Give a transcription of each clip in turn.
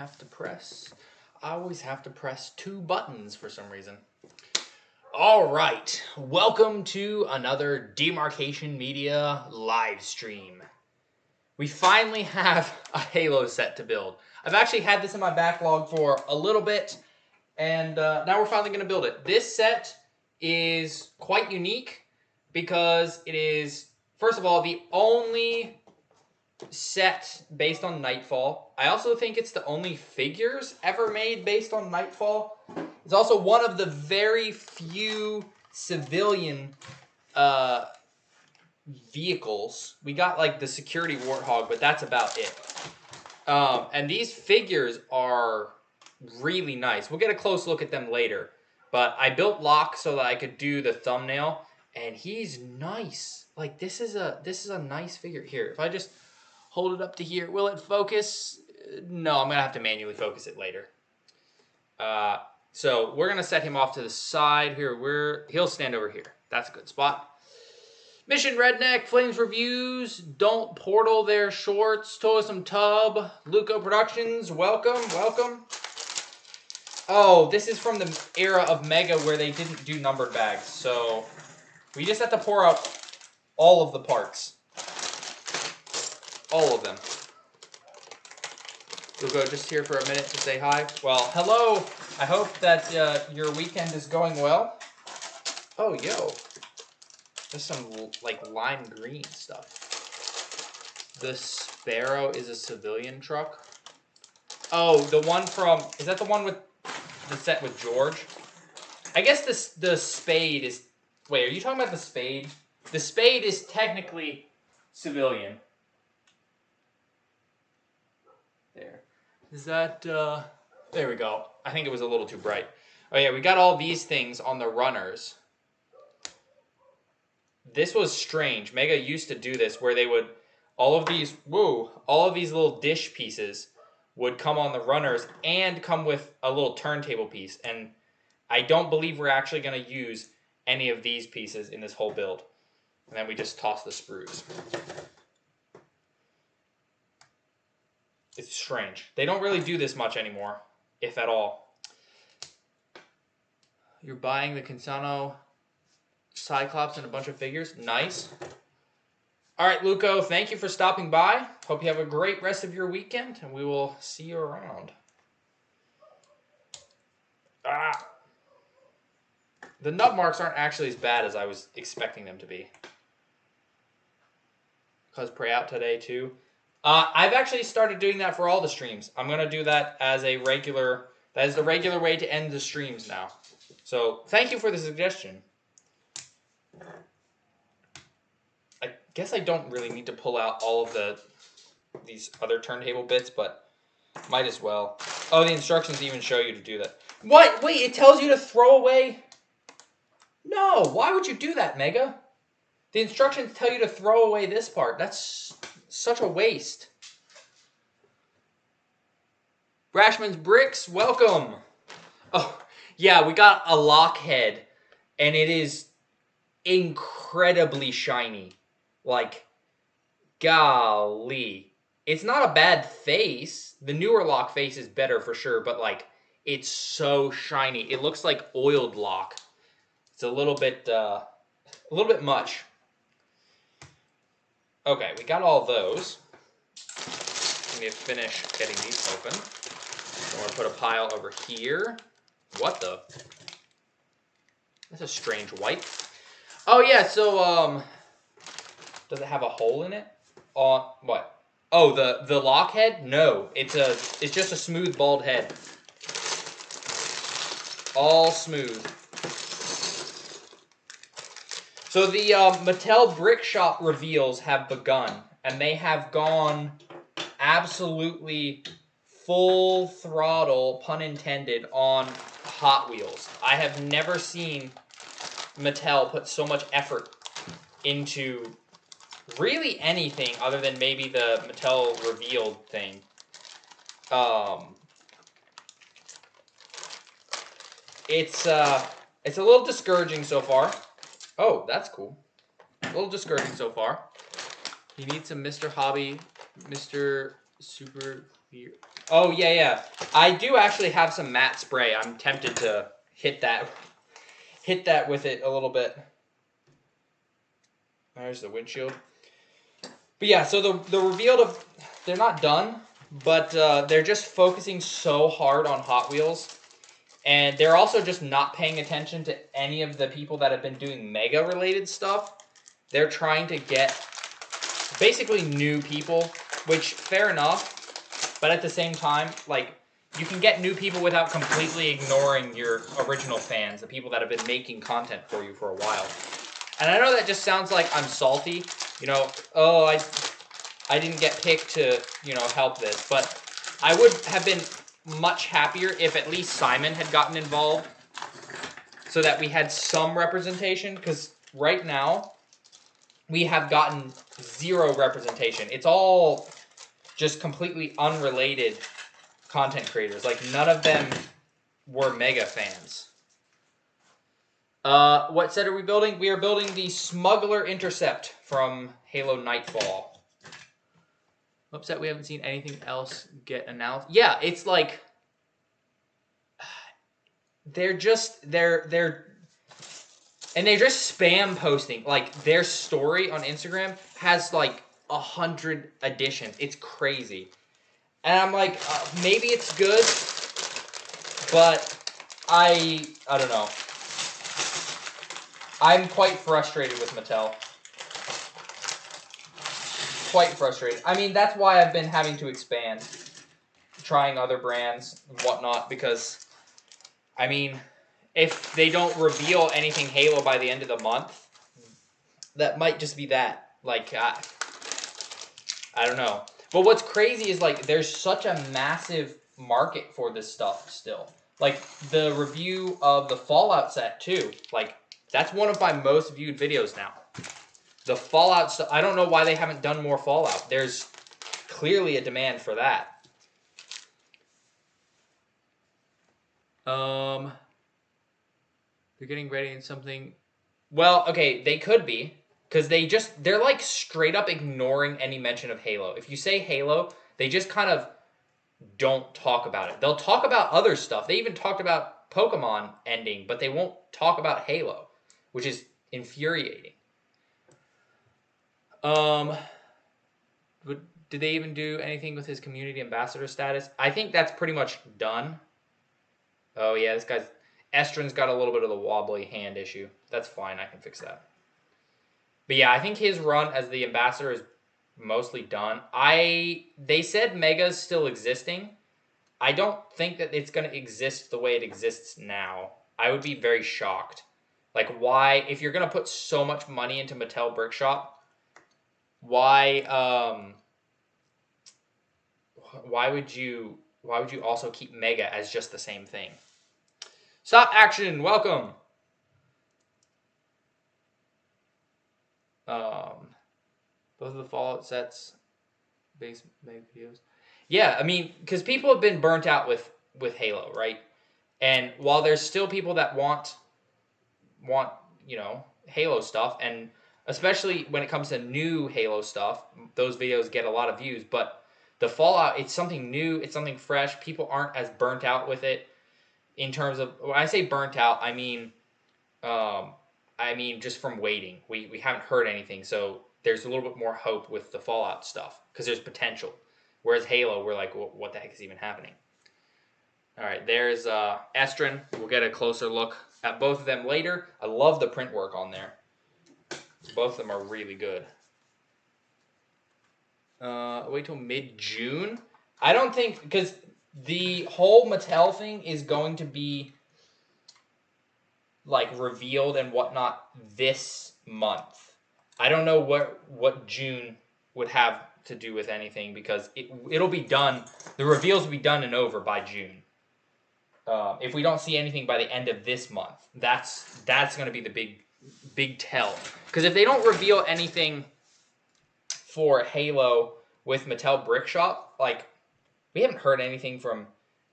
have to press. I always have to press two buttons for some reason. All right, welcome to another Demarcation Media live stream. We finally have a Halo set to build. I've actually had this in my backlog for a little bit, and now we're finally going to build it. This set is quite unique because it is, first of all, the only set based on Nightfall. I also think it's the only figures ever made based on Nightfall. It's also one of the very few civilian vehicles. We got like the security Warthog, but that's about it. And these figures are really nice. We'll get a close look at them later. But I built Locke so that I could do the thumbnail, and he's nice. Like this is a nice figure. Here, if I just hold it up to here, will it focus? No, I'm gonna have to manually focus it later. So we're gonna set him off to the side here. He'll stand over here. That's a good spot. Mission Redneck, Flames Reviews, Don't Portal Their Shorts, Toilsome Tub, Luco Productions, welcome, welcome. Oh, this is from the era of Mega where they didn't do numbered bags, so we just have to pour out all of the parts. All of them. Luco, just here for a minute to say hi. Well, hello. I hope that your weekend is going well. Oh, yo. There's some, like, lime green stuff. The Sparrow is a civilian truck. Oh, the one from... Is that the one with the set with George? I guess the Spade is... Wait, are you talking about the Spade? The Spade is technically civilian. There. Is that... There we go. I think it was a little too bright. Oh, yeah, we got all these things on the runners. This was strange. Mega used to do this where they would, all of these little dish pieces would come on the runners and come with a little turntable piece. And I don't believe we're actually going to use any of these pieces in this whole build. And then we just toss the sprues. It's strange. They don't really do this much anymore, if at all. You're buying the Consano Cyclops and a bunch of figures. Nice. All right, Luco, thank you for stopping by. Hope you have a great rest of your weekend, and we will see you around. The nut marks aren't actually as bad as I was expecting them to be. Cosplay out today, too. I've actually started doing that for all the streams. I'm going to do that as a regular... That is the regular way to end the streams now. So, thank you for the suggestion. I guess I don't really need to pull out all of these other turntable bits, but might as well. Oh, the instructions even show you to do that. What? Wait, it tells you to throw away? No, why would you do that, Mega? The instructions tell you to throw away this part. That's such a waste. Brashman's Bricks, welcome. Oh, yeah, we got a lock head, and it is incredibly shiny. Like, golly. It's not a bad face. The newer lock face is better for sure, but like, it's so shiny. It looks like oiled lock. It's a little bit much. Okay, we got all those. Let me finish getting these open. I'm going to put a pile over here. What the? That's a strange white. Oh, yeah, so, does it have a hole in it? What? Oh, the lock head? No, it's just a smooth, bald head. All smooth. So the Mattel Brick Shop reveals have begun, and they have gone absolutely full throttle, pun intended, on Hot Wheels. I have never seen Mattel put so much effort into really anything other than maybe the Mattel revealed thing. It's a little discouraging so far. Oh, that's cool. A little discouraging so far. You need some Mr. Hobby, Mr. Super Clear. Oh, yeah. I do actually have some matte spray. I'm tempted to hit that with it a little bit. There's the windshield. But yeah, so the reveal of... They're not done, but they're just focusing so hard on Hot Wheels. And they're also just not paying attention to any of the people that have been doing Mega-related stuff. They're trying to get basically new people, which, fair enough. But at the same time, like, you can get new people without completely ignoring your original fans, the people that have been making content for you for a while. And I know that just sounds like I'm salty, you know, oh, I didn't get picked to, you know, help this. But I would have been much happier if at least Simon had gotten involved so that we had some representation, because right now we have gotten zero representation. It's all just completely unrelated content creators. Like, none of them were Mega fans. What set are we building? We are building the Smuggler Intercept from Halo Nightfall. Upset we haven't seen anything else get announced. Yeah, it's like... They're just spam posting. Like, their story on Instagram has like 100 additions. It's crazy. And I'm like, maybe it's good, but I don't know. I'm quite frustrated with Mattel. Quite frustrated. I mean, that's why I've been having to expand, trying other brands and whatnot, because, I mean, if they don't reveal anything Halo by the end of the month, that might just be that. Like, I don't know. But what's crazy is, like, there's such a massive market for this stuff still. Like, the review of the Fallout set, too. Like, that's one of my most viewed videos now. The Fallout stuff, I don't know why they haven't done more Fallout. There's clearly a demand for that. They're getting ready in something... Well, okay, they could be. Because they're like straight up ignoring any mention of Halo. If you say Halo, they just kind of don't talk about it. They'll talk about other stuff. They even talked about Pokemon ending, but they won't talk about Halo, which is infuriating. Did they even do anything with his community ambassador status? I think that's pretty much done. Oh yeah, this guy's... Estrin's got a little bit of the wobbly hand issue. That's fine, I can fix that. But yeah, I think his run as the ambassador is mostly done. They said Mega's still existing. I don't think that it's going to exist the way it exists now. I would be very shocked. Like, why, if you're going to put so much money into Mattel Brickshop, why would you also keep Mega as just the same thing? Stop Action, welcome. Both of the Fallout sets, base Mega videos. Yeah, I mean, because people have been burnt out with Halo, right? And while there's still people that want you know, Halo stuff, and especially when it comes to new Halo stuff, those videos get a lot of views. But the Fallout, it's something new, it's something fresh. People aren't as burnt out with it. In terms of, when I say burnt out, I mean just from waiting. We haven't heard anything, so there's a little bit more hope with the Fallout stuff because there's potential. Whereas Halo, we're like, well, what the heck is even happening? All right, there's Estrin. We'll get a closer look at both of them later. I love the print work on there. Both of them are really good. Wait till mid-June? I don't think, because the whole Mattel thing is going to be like revealed and whatnot this month. I don't know what June would have to do with anything, because it'll be done. The reveals will be done and over by June. If we don't see anything by the end of this month, that's going to be the big tell. Because if they don't reveal anything for Halo with Mattel Brickshop, like, we haven't heard anything from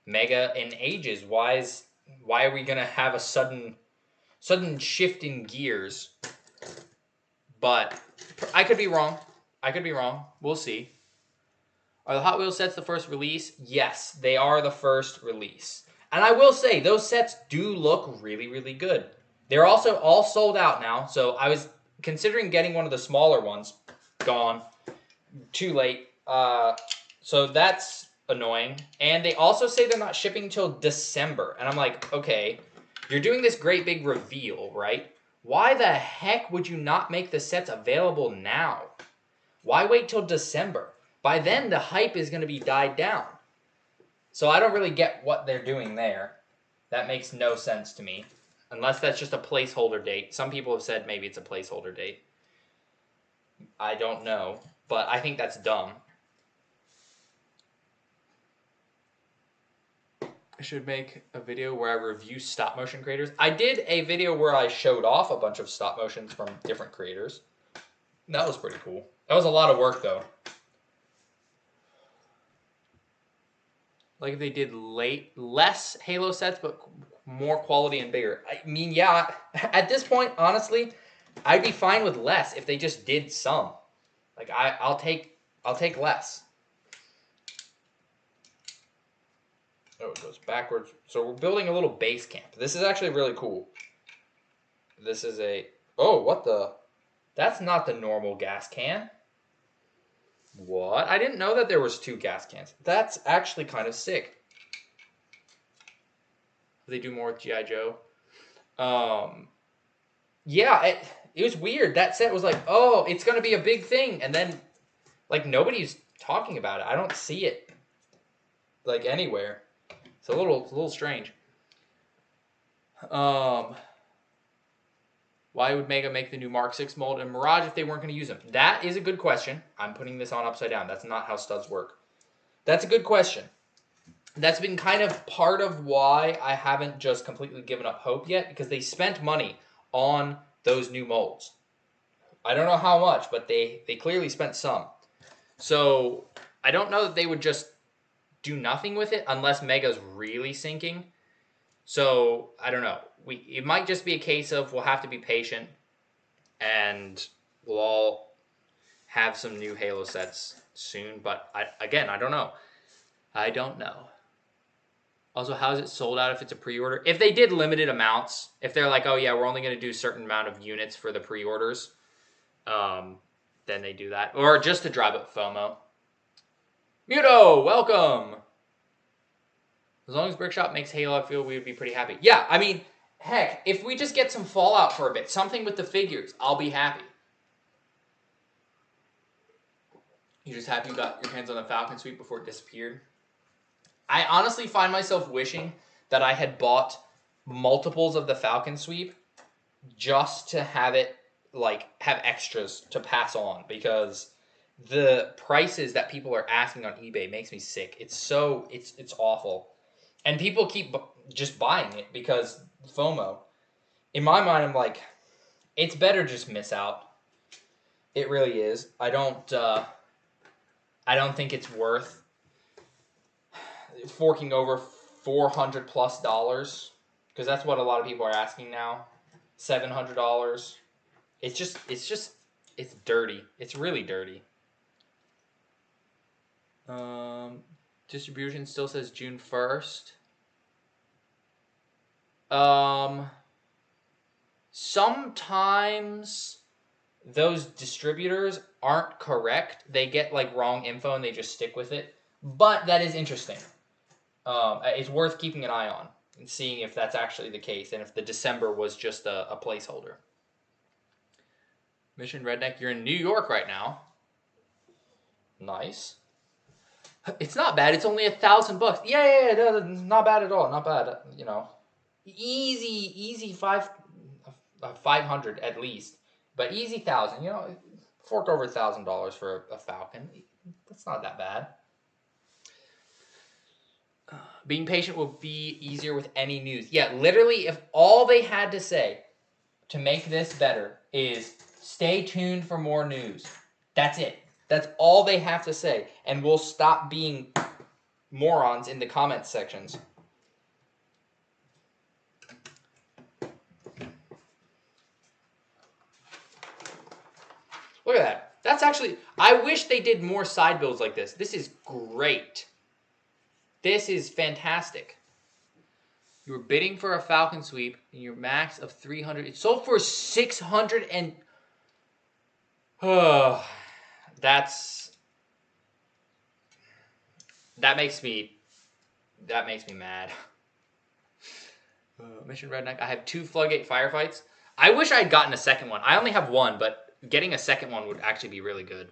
Mega in ages. Why are we going to have a sudden shift in gears? But I could be wrong. We'll see. Are the Hot Wheels sets the first release? Yes, they are the first release. And I will say, those sets do look really, really good. They're also all sold out now, so I was considering getting one of the smaller ones. Gone. Too late. So that's annoying. And they also say they're not shipping until December. And I'm like, okay, you're doing this great big reveal, right? Why the heck would you not make the sets available now? Why wait till December? By then, the hype is going to be died down. So I don't really get what they're doing there. That makes no sense to me. Unless that's just a placeholder date. Some people have said maybe it's a placeholder date. I don't know. But I think that's dumb. I should make a video where I review stop motion creators. I did a video where I showed off a bunch of stop motions from different creators. That was pretty cool. That was a lot of work, though. Like if they did less Halo sets, but more quality and bigger. I mean, yeah, at this point, honestly, I'd be fine with less if they just did some. Like I'll take less. Oh, it goes backwards. So we're building a little base camp. This is actually really cool. This is a... Oh, what the... That's not the normal gas can. What? I didn't know that there was 2 gas cans. That's actually kind of sick. They do more with G.I. Joe. Yeah, it was weird. That set was like, oh, it's going to be a big thing. And then, like, nobody's talking about it. I don't see it, like, anywhere. It's a little strange. Why would Mega make the new Mark 6 mold and Mirage if they weren't going to use them? That is a good question. I'm putting this on upside down. That's not how studs work. That's a good question. That's been kind of part of why I haven't just completely given up hope yet, because they spent money on those new molds. I don't know how much, but they clearly spent some. So I don't know that they would just do nothing with it unless Mega's really sinking. So I don't know. It might just be a case of we'll have to be patient, and we'll all have some new Halo sets soon. But I don't know. I don't know. Also, how is it sold out if it's a pre-order? If they did limited amounts, if they're like, oh yeah, we're only going to do a certain amount of units for the pre-orders, then they do that. Or just to drive up FOMO. Muto, welcome! As long as Brickshop makes Halo, I feel we would be pretty happy. Yeah, I mean, heck, if we just get some Fallout for a bit, something with the figures, I'll be happy. You just happy you got your hands on the Falcon Suite before it disappeared? I honestly find myself wishing that I had bought multiples of the Falcon Sweep just to have it, like, have extras to pass on, because the prices that people are asking on eBay makes me sick. It's awful. And people keep just buying it because FOMO. In my mind, I'm like, it's better just miss out. It really is. I don't think it's worth forking over $400+ because that's what a lot of people are asking now. $700. It's dirty. It's really dirty. Distribution still says June 1st. Sometimes those distributors aren't correct. They get like wrong info and they just stick with it. But that is interesting. It's worth keeping an eye on and seeing if that's actually the case and if the December was just a placeholder. Mission Redneck, you're in New York right now. Nice. It's not bad. It's only $1,000. Yeah, no, not bad at all. Not bad. You know, easy 500 at least, but easy 1,000. You know, fork over $1,000 for a Falcon. That's not that bad. Being patient will be easier with any news. Yeah, literally, if all they had to say to make this better is stay tuned for more news. That's it. That's all they have to say. And we'll stop being morons in the comments sections. Look at that. That's actually... I wish they did more side builds like this. This is great. This is fantastic. You were bidding for a Falcon Sweep, and your max of 300... It sold for 600 and... Oh, that's... That makes me mad. Mission Redneck. I have 2 Floodgate Firefights. I wish I had gotten a second one. I only have 1, but getting a second one would actually be really good.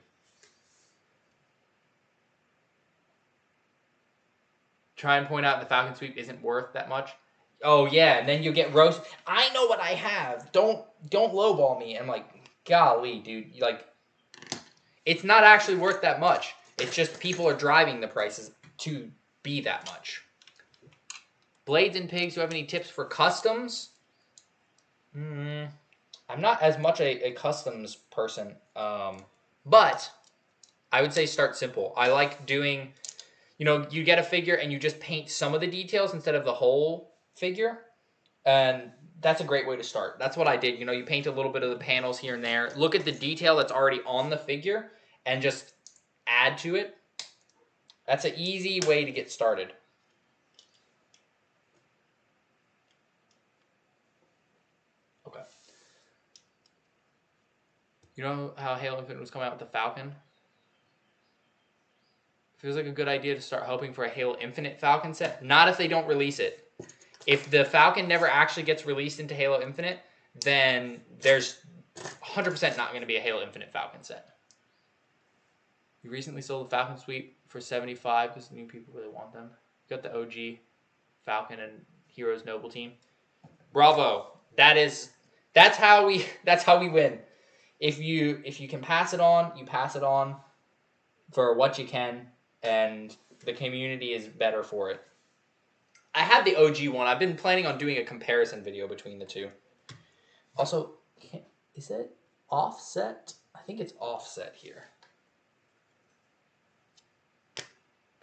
Try and point out the Falcon Sweep isn't worth that much. Oh yeah, and then you get roast. I know what I have. Don't lowball me. I'm like, golly, dude. It's not actually worth that much. It's just people are driving the prices to be that much. Blades and Pigs, do you have any tips for customs? I'm not as much a customs person, but I would say start simple. I like doing, you get a figure and you just paint some of the details instead of the whole figure, and that's a great way to start. That's what I did. You paint a little bit of the panels here and there. Look at the detail that's already on the figure and just add to it. That's an easy way to get started. Okay. You know how Halo Infinite was coming out with the Falcon? Feels like a good idea to start hoping for a Halo Infinite Falcon set. Not if they don't release it. If the Falcon never actually gets released into Halo Infinite, then there's 100% not going to be a Halo Infinite Falcon set. You recently sold the Falcon Sweep for $75 because new people really want them. You got the OG Falcon and Heroes Noble team. Bravo. That's how we win. If you can pass it on, you pass it on for what you can, and the community is better for it. I had the OG one. I've been planning on doing a comparison video between the two. Also, is it offset? I think it's offset here.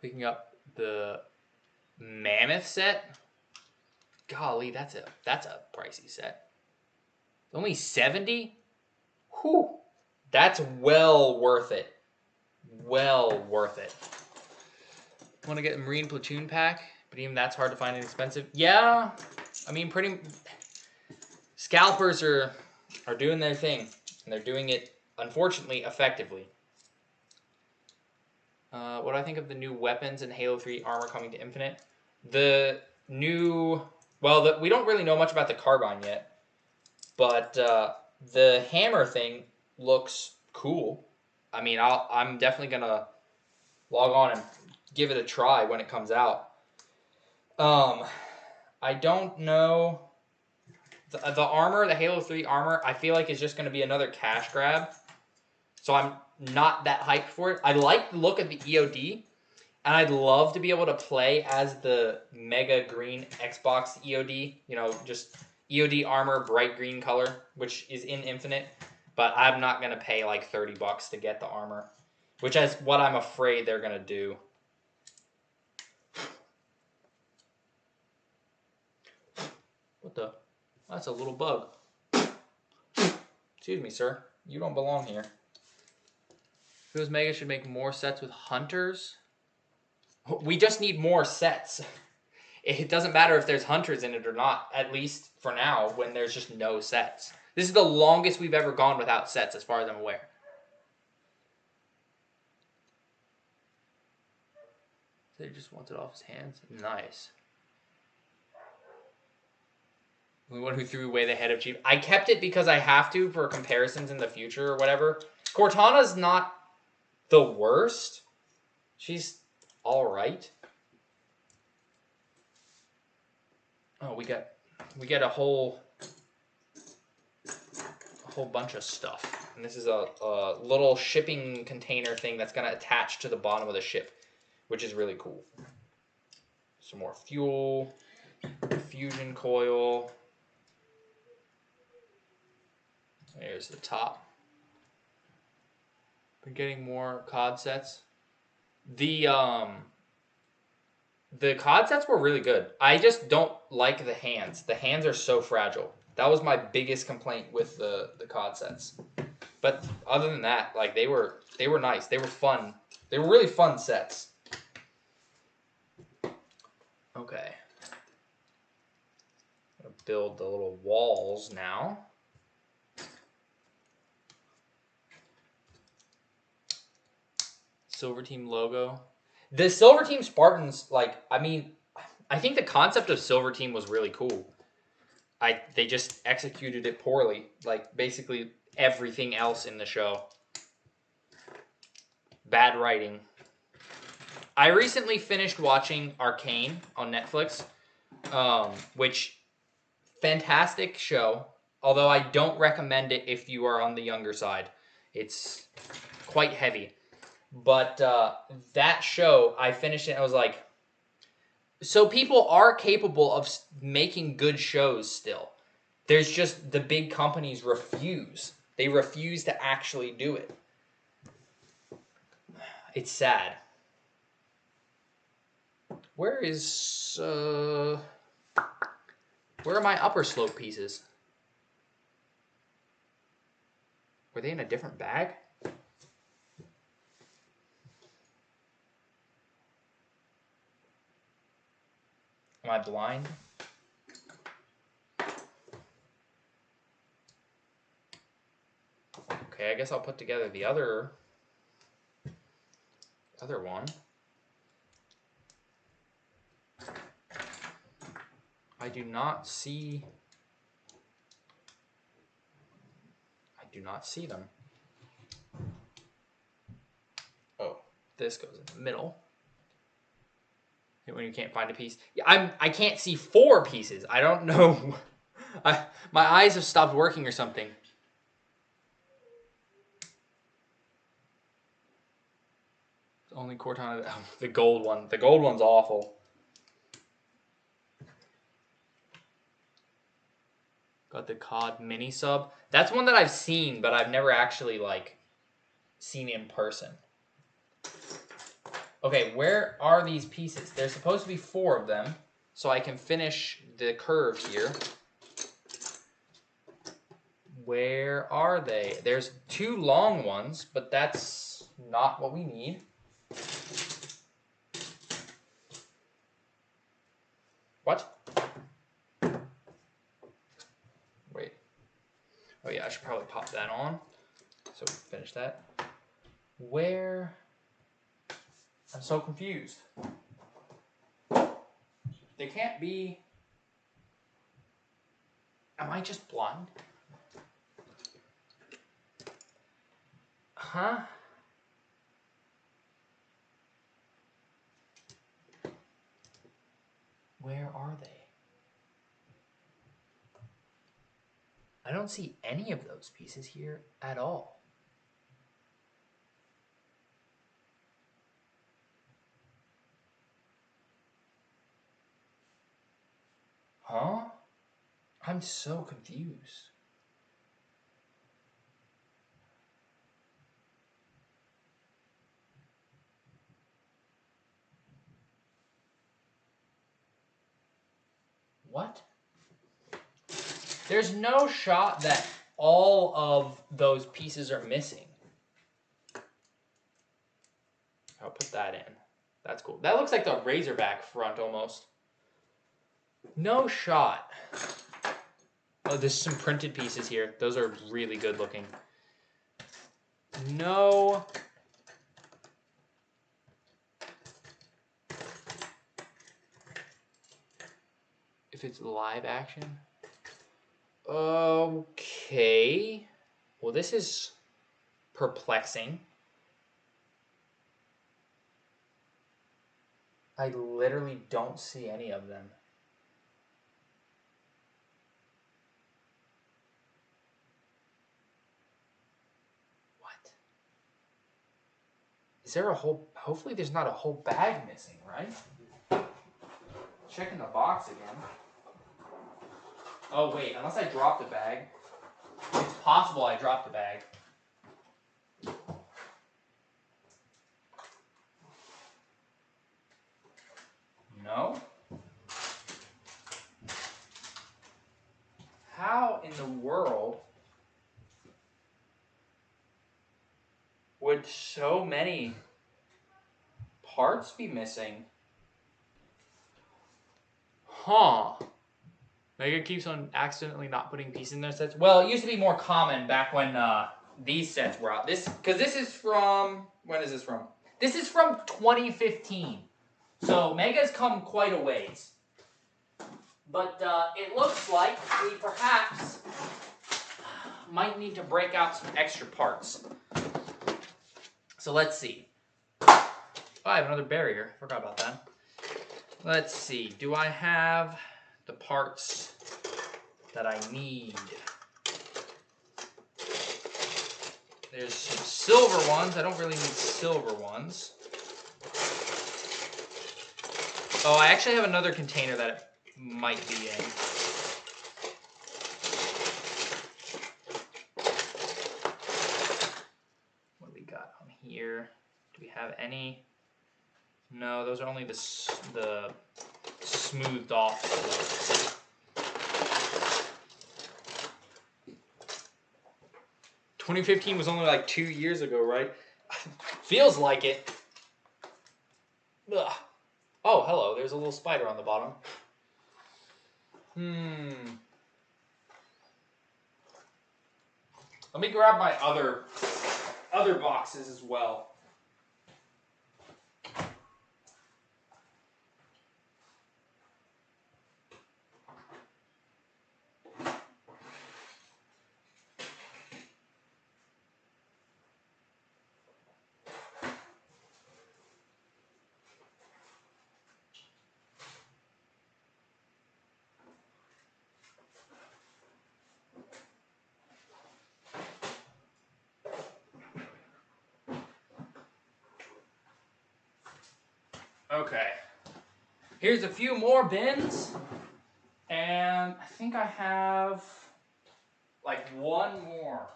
Picking up the Mammoth set. Golly, that's a pricey set. Only 70? Whew. That's well worth it. Well worth it. Want to get a Marine Platoon pack, but even that's hard to find and expensive. Yeah, I mean, scalpers are doing their thing, and they're doing it, unfortunately, effectively. What do I think of the new weapons and Halo 3 armor coming to Infinite? The new... Well, we don't really know much about the carbine yet, but the hammer thing looks cool. I mean, I'm definitely going to log on and give it a try when it comes out. I don't know. The armor, the Halo 3 armor, I feel like is just going to be another cash grab. So I'm not that hyped for it. I like the look of the EOD, and I'd love to be able to play as the Mega Green Xbox EOD. Just EOD armor, bright green color, which is in Infinite. But I'm not going to pay like $30 to get the armor, which is what I'm afraid they're going to do. What the? That's a little bug. Excuse me, sir. You don't belong here. Feels Mega should make more sets with hunters. We just need more sets. It doesn't matter if there's hunters in it or not, at least for now, when there's just no sets. This is the longest we've ever gone without sets, as far as I'm aware. So he just wants it off his hands. Nice. The one who threw away the head of Chief. I kept it because I have to for comparisons in the future or whatever. Cortana's not the worst. She's alright. Oh, we get a whole bunch of stuff. And this is a little shipping container thing that's going to attach to the bottom of the ship, which is really cool. Some more fuel, fusion coil. There's the top. Been getting more COD sets. The COD sets were really good. I just don't like the hands. The hands are so fragile. That was my biggest complaint with the COD sets. But other than that, like they were nice. They were fun. They were really fun sets. Okay. I'm gonna build the little walls now. Silver Team logo. The Silver Team Spartans, like, I mean, I think the concept of Silver Team was really cool. They just executed it poorly, like basically everything else in the show. Bad writing. I recently finished watching Arcane on Netflix, which fantastic show. Although I don't recommend it if you are on the younger side. It's quite heavy. But that show, I finished it and I was like, so people are capable of making good shows still. There's just the big companies refuse. They refuse to actually do it. It's sad. Where are my upper slope pieces? Were they in a different bag? Am I blind? Okay, I guess I'll put together the other one. I do not see them. Oh, this goes in the middle. When you can't find a piece. Yeah, I can't see 4 pieces. I don't know. My eyes have stopped working or something. Only Cortana. The gold one. The gold one's awful. Got the COD mini sub. That's one that I've seen, but I've never actually like seen in person. Okay, where are these pieces? There's supposed to be 4 of them, so I can finish the curve here. Where are they? There's 2 long ones, but that's not what we need. What? Wait. Oh yeah, I should probably pop that on. So we finish that. Where? I'm so confused. They can't be... Am I just blind? Huh? Where are they? I don't see any of those pieces here at all. Huh? I'm so confused. What? There's no shot that all of those pieces are missing. I'll put that in. That's cool. That looks like the Razorback front almost. No shot. Oh, there's some printed pieces here. Those are really good looking. No. If it's live action. Okay. Well, this is perplexing. I literally don't see any of them. What? Is there a whole... Hopefully there's not a whole bag missing, right? Checking the box again. Oh, wait. Unless I dropped the bag. It's possible I dropped the bag. No? How in the world... would so many parts be missing? Huh. Mega keeps on accidentally not putting pieces in their sets. Well, it used to be more common back when these sets were out. Because this is from... When is this from? This is from 2015. So Mega's come quite a ways. But it looks like we perhaps might need to break out some extra parts. So let's see. Oh, I have another barrier. Forgot about that. Let's see. Do I have the parts that I need? There's some silver ones. I don't really need silver ones. Oh, I actually have another container that it might be in. What do we got on here? Do we have any? No, those are only the smoothed off stuff. 2015 was only like 2 years ago, right? Feels like it. Ugh. Oh, hello. There's a little spider on the bottom. Let me grab my other boxes as well. Okay, here's a few more bins, and I think I have like one more.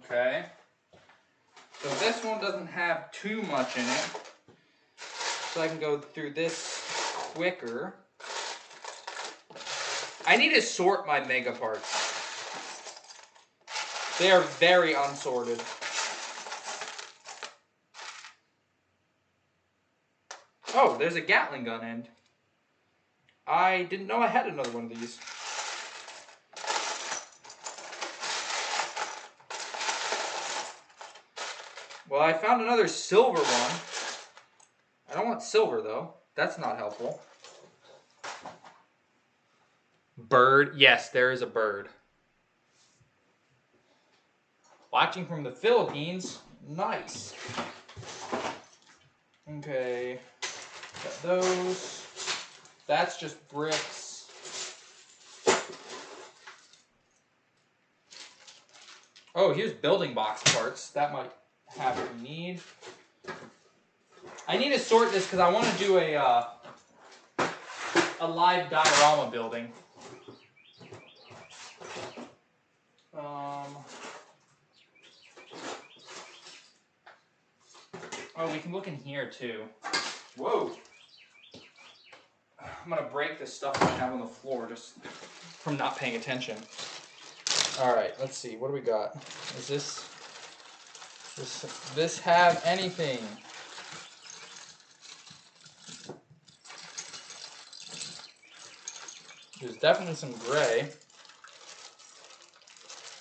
Okay, so this one doesn't have too much in it, so I can go through this quicker. I need to sort my mega parts. They are very unsorted. Oh, there's a Gatling gun end. I didn't know I had another one of these. Well, I found another silver one. I don't want silver, though. That's not helpful. Bird. Yes, there is a bird. Watching from the Philippines. Nice. Okay. Got those. That's just bricks. Oh, here's building box parts. That might have what we need. I need to sort this because I want to do a live diorama building. Oh, we can look in here too. Whoa! I'm gonna break this stuff I have on the floor just from not paying attention. All right, let's see. What do we got? Is this have anything? There's definitely some gray.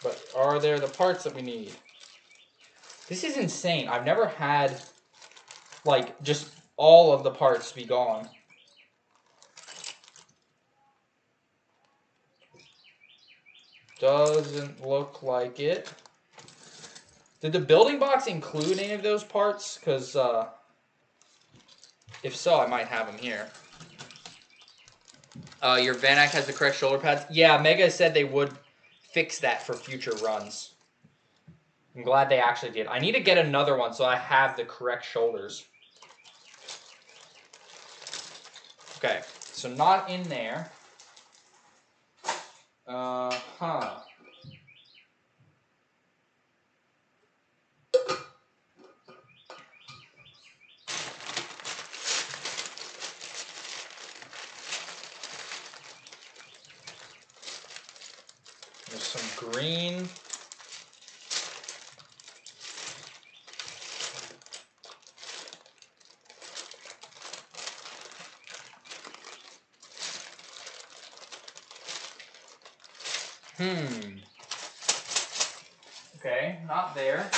But are there the parts that we need? This is insane. I've never had, like, just all of the parts be gone. Doesn't look like it. Did the building box include any of those parts? Because, if so, I might have them here. Your Vanak has the correct shoulder pads. Yeah, Mega said they would fix that for future runs. I'm glad they actually did. I need to get another one so I have the correct shoulders. Okay, so not in there. Huh. There's some green. Okay, not there.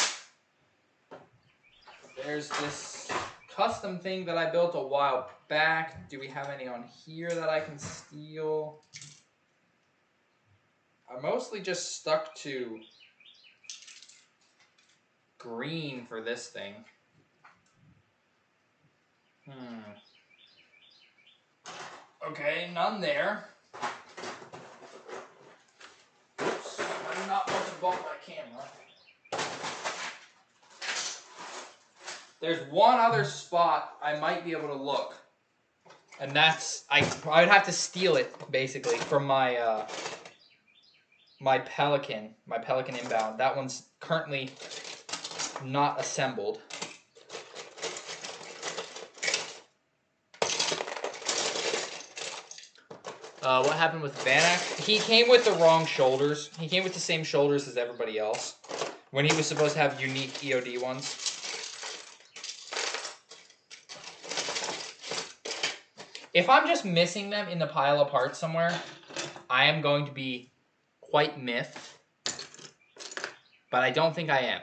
There's this custom thing that I built a while back. Do we have any on here that I can steal? I mostly just stuck to green for this thing. Okay, none there. Oops, I do not want to bump my camera. There's one other spot I might be able to look. And that's, I would have to steal it, basically, from my my Pelican inbound. That one's currently not assembled. What happened with Vanak? He came with the wrong shoulders. He came with the same shoulders as everybody else, when he was supposed to have unique EOD ones. If I'm just missing them in the pile of parts somewhere, I am going to be quite miffed. But I don't think I am.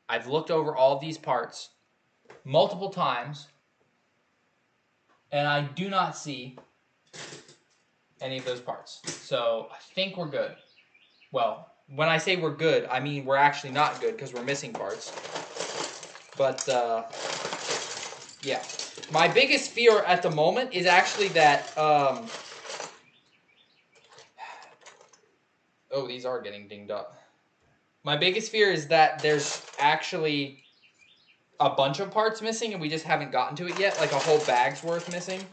I've looked over all of these parts multiple times, and I do not see any of those parts. So I think we're good. Well, when I say we're good, I mean we're actually not good because we're missing parts. But, yeah. My biggest fear at the moment is actually that, oh, these are getting dinged up. My biggest fear is that there's actually a bunch of parts missing and we just haven't gotten to it yet, like a whole bag's worth missing.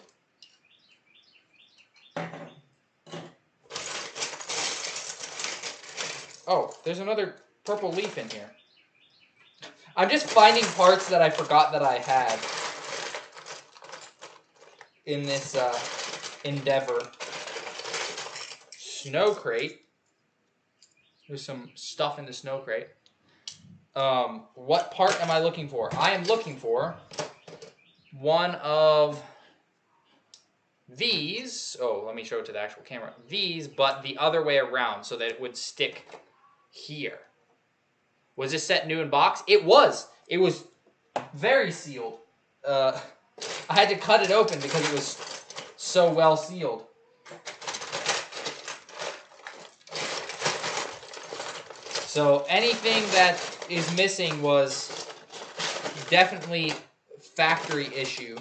Oh, there's another purple leaf in here. I'm just finding parts that I forgot that I had in this endeavor. Snow crate. There's some stuff in the snow crate. What part am I looking for? I am looking for one of these. Oh, let me show it to the actual camera. These, but the other way around so that it would stick here. Was this set new in box? It was. It was very sealed. I had to cut it open because it was so well sealed. So anything that is missing was definitely factory issue,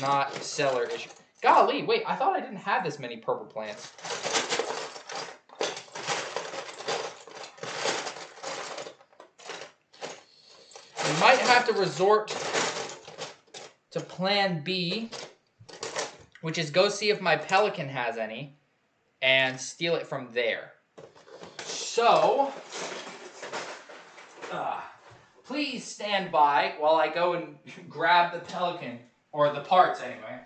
not seller issue. Golly, wait, I thought I didn't have this many purple plants. We might have to resort to plan B, which is go see if my Pelican has any, and steal it from there. So, please stand by while I go and grab the Pelican, or the parts anyway.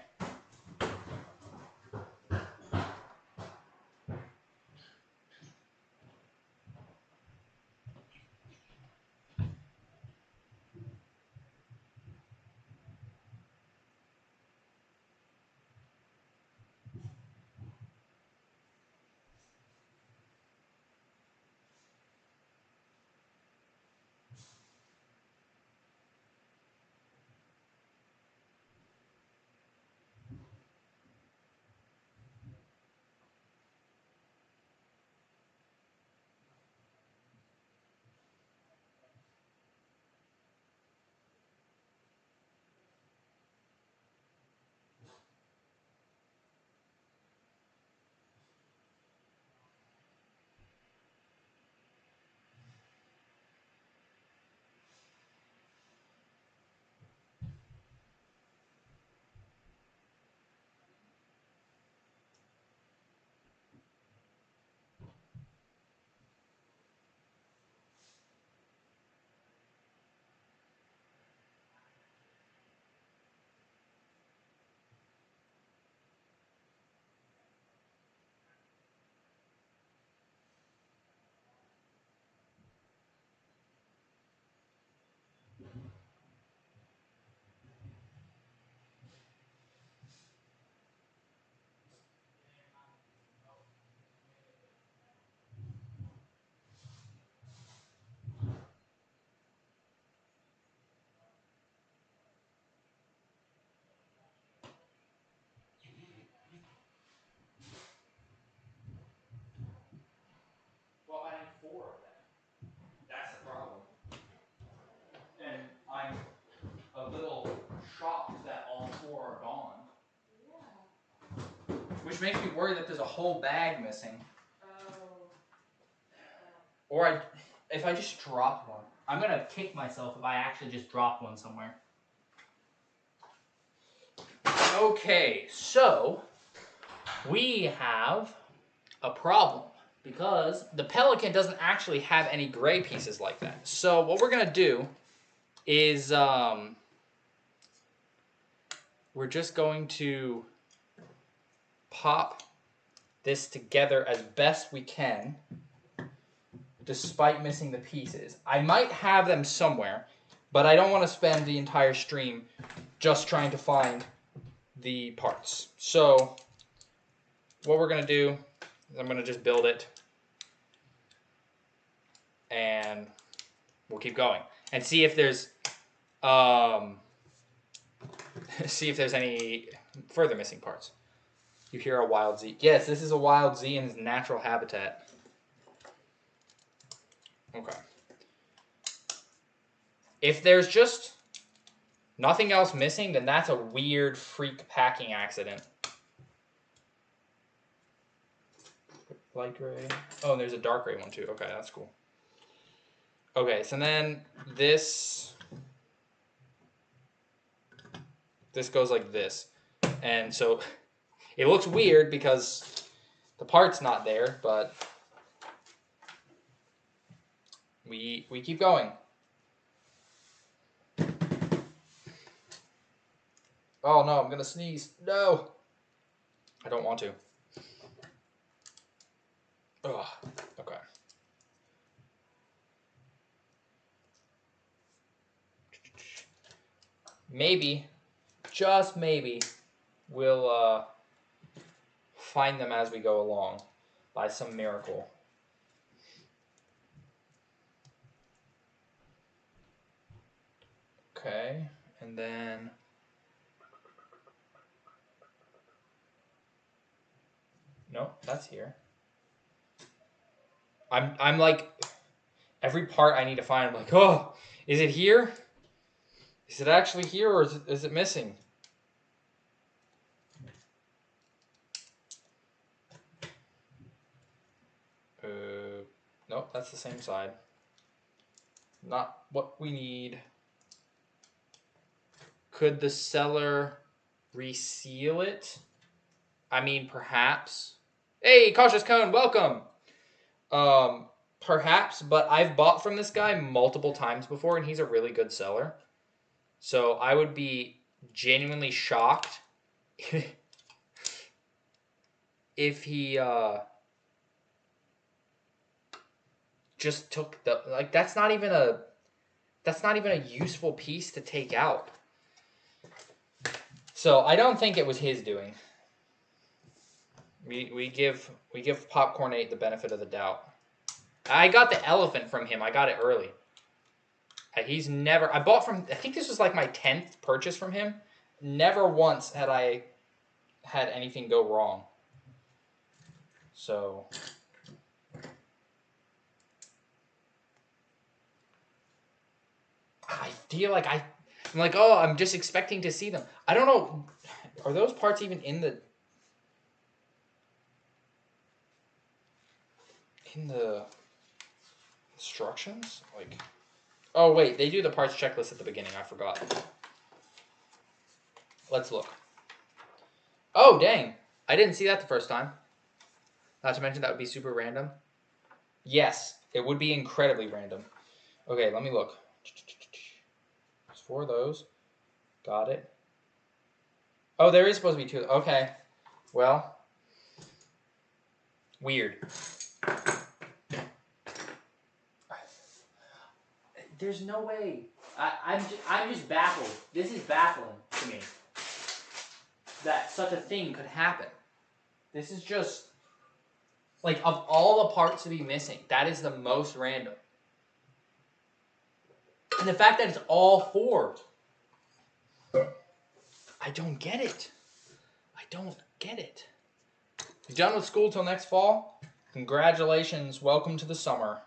4 are gone. Which makes me worry that there's a whole bag missing. Or if I just drop one. I'm going to kick myself if I actually just drop one somewhere. Okay, so we have a problem because the Pelican doesn't actually have any gray pieces like that. So what we're going to do is we're just going to pop this together as best we can despite missing the pieces. I might have them somewhere, but I don't want to spend the entire stream just trying to find the parts. So what we're going to do is I'm going to just build it and we'll keep going and see if there's any further missing parts. You hear a wild Z. Yes, this is a wild Z in its natural habitat. Okay. If there's just nothing else missing, then that's a weird freak packing accident. Light gray. Oh, and there's a dark gray one too. Okay, that's cool. Okay, so then this goes like this. And so it looks weird because the part's not there, but we keep going. Oh no, I'm going to sneeze. No. I don't want to. Ugh. Okay. Maybe, just maybe, we'll find them as we go along by some miracle. Okay, and then no, that's here. I'm like every part I need to find. I'm like, oh, is it here? Is it actually here, or is it missing? Nope, that's the same side. Not what we need. Could the seller reseal it? I mean, perhaps. Hey, Cautious Cone, welcome! Perhaps, but I've bought from this guy multiple times before, and he's a really good seller. So I would be genuinely shocked if he just took the, like, that's not even a useful piece to take out. So I don't think it was his doing. We give Popcorn 8 the benefit of the doubt. I got the elephant from him. I got it early. He's never... I bought from... I think this was like my 10th purchase from him. Never once had I had anything go wrong. So... I feel like I'm like, oh, I'm just expecting to see them. I don't know. Are those parts even in the instructions? Like... Oh, wait, they do the parts checklist at the beginning. I forgot. Let's look. Oh, dang. I didn't see that the first time. Not to mention that would be super random. Yes, it would be incredibly random. Okay, let me look. There's 4 of those. Got it. Oh, there is supposed to be 2. Okay. Well. Weird. There's no way. I'm just baffled. This is baffling to me that such a thing could happen. This is just, like, of all the parts to be missing, that is the most random. And the fact that it's all 4. I don't get it. I don't get it. You done with school till next fall? Congratulations. Welcome to the summer.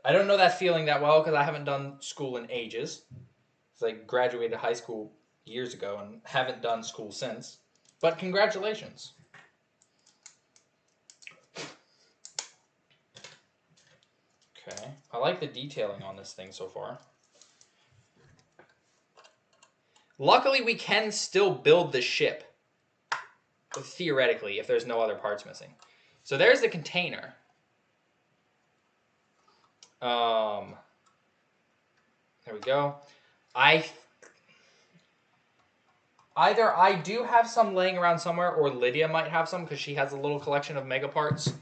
I don't know that feeling that well because I haven't done school in ages. It's like graduated high school years ago and haven't done school since. But congratulations. Okay. I like the detailing on this thing so far. Luckily, we can still build the ship. Theoretically, if there's no other parts missing. So there's the container. There we go. Either I do have some laying around somewhere, or Lydia might have some because she has a little collection of mega parts.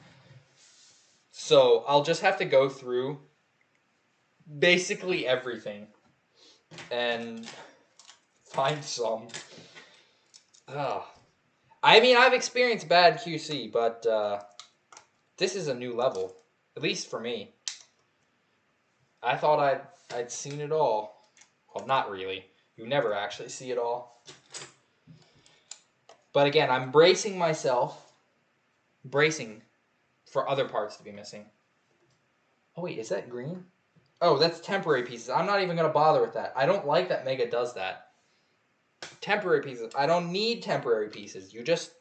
So I'll just have to go through basically everything and find some. I mean, I've experienced bad QC, but this is a new level, at least for me. I thought I'd seen it all. Well, not really. You never actually see it all. But again, I'm bracing myself, for other parts to be missing. Oh wait, is that green? Oh, that's temporary pieces. I'm not even going to bother with that. I don't like that Mega does that. Temporary pieces. I don't need temporary pieces. You just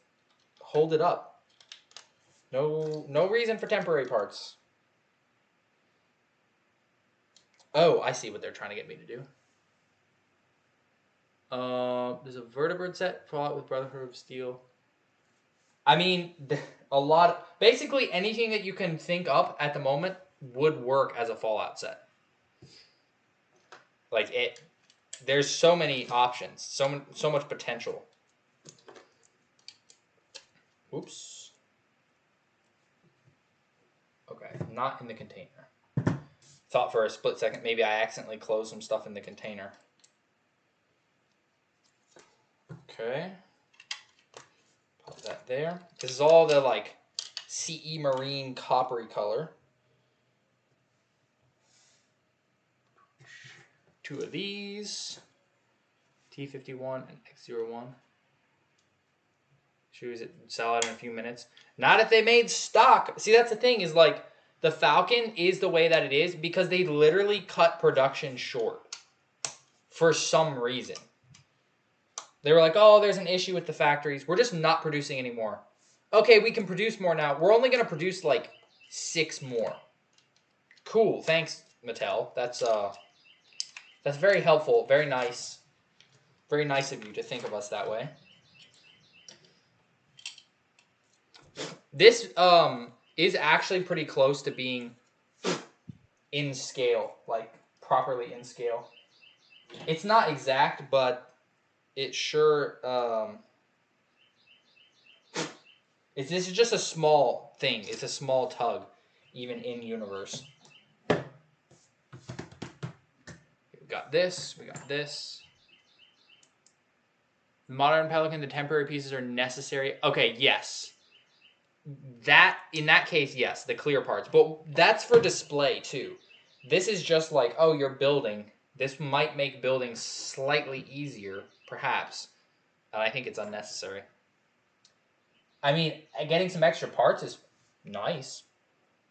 hold it up. No reason for temporary parts. Oh, I see what they're trying to get me to do. There's a vertebrate set, Fallout with Brotherhood of Steel. I mean, basically anything that you can think up at the moment would work as a Fallout set. Like there's so many options, so much potential. Oops. Okay, not in the container. Thought for a split second maybe I accidentally closed some stuff in the container. Okay. Pop that there. This is all the like CE Marine coppery color. 2 of these. T51 and X01. Choose it, sell it in a few minutes. Not if they made stock. See, that's the thing is like the Falcon is the way that it is because they literally cut production short for some reason. They were like, oh, there's an issue with the factories. We're just not producing anymore. Okay, we can produce more now. We're only going to produce like 6 more. Cool. Thanks, Mattel. That's very helpful. Very nice. Very nice of you to think of us that way. This is actually pretty close to being in scale, like properly in scale. It's not exact, but it sure this is just a small thing. It's a small tug, even in universe. We got this. We got this. Modern Pelican, the temporary pieces are necessary. Okay, yes. In that case, yes, the clear parts. But that's for display, too. This is just like, oh, you're building. This might make building slightly easier, perhaps. And I think it's unnecessary. I mean, getting some extra parts is nice.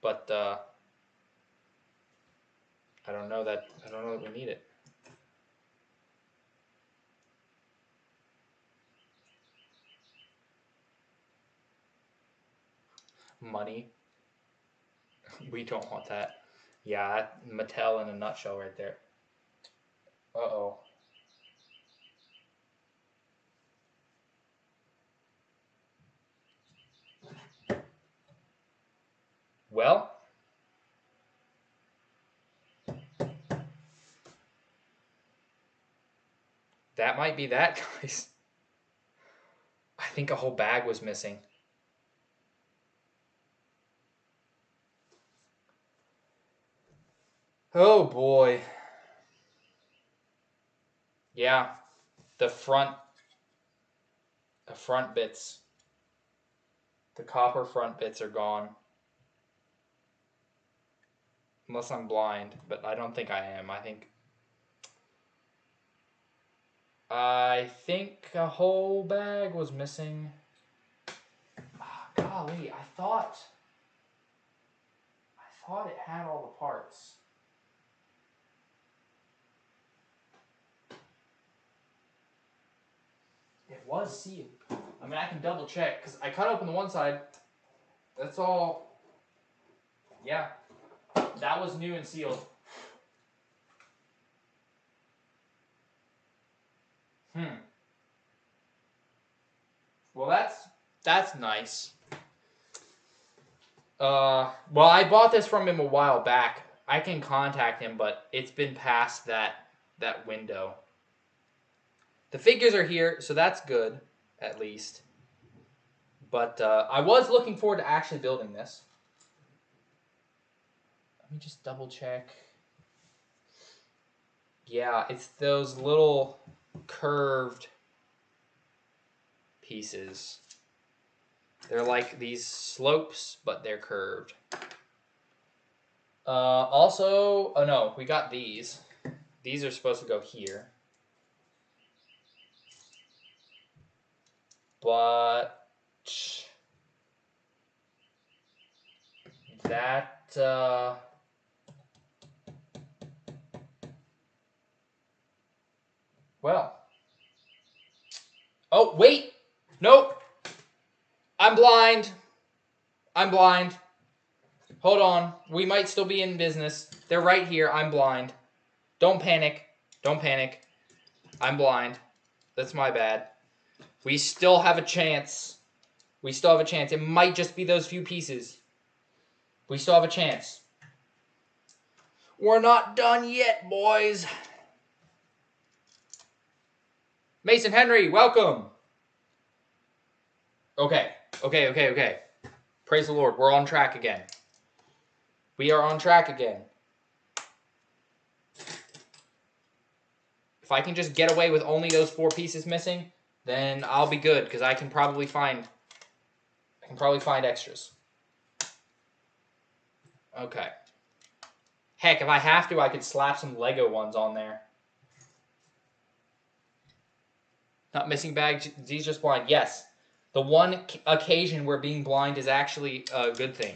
But, I don't know that we need it. Money. We don't want that. Yeah, Mattel in a nutshell right there. Uh-oh. Well, that might be that, guys. I think a whole bag was missing. Oh boy. Yeah, the front bits. The copper front bits are gone. Unless I'm blind, but I don't think I am. I think a whole bag was missing. Oh, golly, I thought it had all the parts. It was sealed. I mean, I can double check because I cut open the one side. That's all. Yeah, that was new and sealed. Well, that's nice. Well, I bought this from him a while back. I can contact him, but it's been past that window. The figures are here, so that's good, at least. But I was looking forward to actually building this. Let me just double check. Yeah, it's those little curved pieces. They're like these slopes, but they're curved. Also, oh no, we got these. These are supposed to go here. But that well. Oh, wait. Nope. I'm blind. I'm blind. Hold on. We might still be in business. They're right here. I'm blind. Don't panic. Don't panic. I'm blind. That's my bad. We still have a chance. We still have a chance. It might just be those few pieces. We still have a chance. We're not done yet, boys. Mason Henry, welcome. Okay. Praise the Lord. We're on track again. We are on track again. If I can just get away with only those 4 pieces missing, then I'll be good, because I can probably find extras. Okay. Heck, if I have to, I could slap some Lego ones on there. Not missing bag, Z's just blind. Yes. The one occasion where being blind is actually a good thing.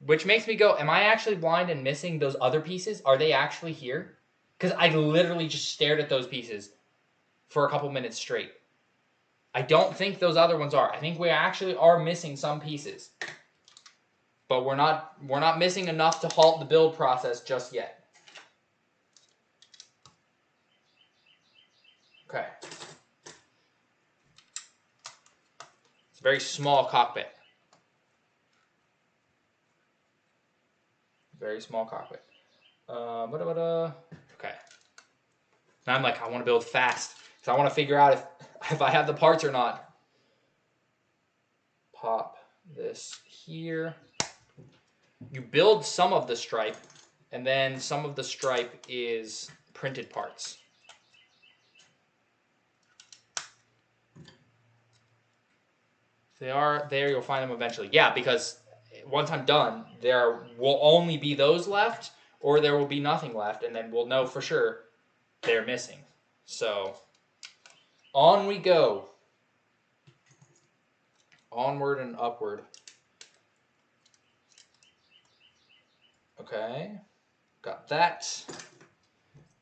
Which makes me go, am I actually blind and missing those other pieces? Are they actually here? Because I literally just stared at those pieces for a couple minutes straight. I don't think those other ones are. I think we actually are missing some pieces. But we're not missing enough to halt the build process just yet. Okay. It's a very small cockpit. Very small cockpit. Okay. Now I'm like, I want to build fast. Because I want to figure out if I have the parts or not. Pop this here. You build some of the stripe, and then some of the stripe is printed parts. If they are there, you'll find them eventually. Yeah, because once I'm done, there will only be those left, or there will be nothing left, and then we'll know for sure they're missing. So, on we go. Onward and upward. Okay, got that.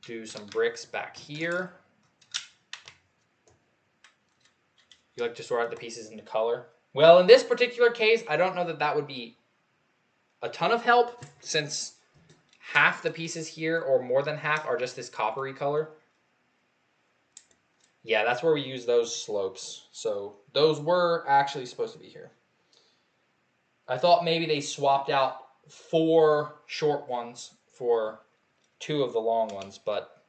Do some bricks back here. You like to sort out the pieces into color? Well, in this particular case, I don't know that that would be a ton of help, since half the pieces here, or more than half, are just this coppery color. Yeah, that's where we use those slopes. So those were actually supposed to be here. I thought maybe they swapped out 4 short ones for 2 of the long ones, but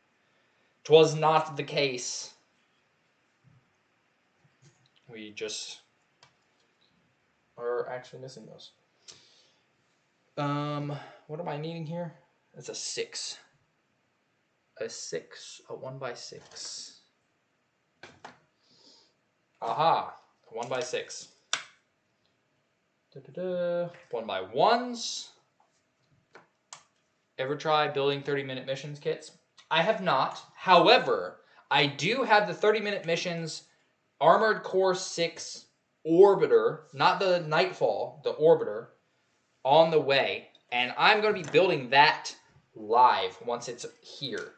it was not the case. We just are actually missing those. What am I needing here? It's a 6. A 6, a 1x6. Aha, 1x6. 1x1s. Ever try building 30-minute missions kits? I have not. However, I do have the 30-minute missions Armored Core 6 Orbiter, not the Nightfall, the Orbiter, on the way. And I'm going to be building that live once it's here.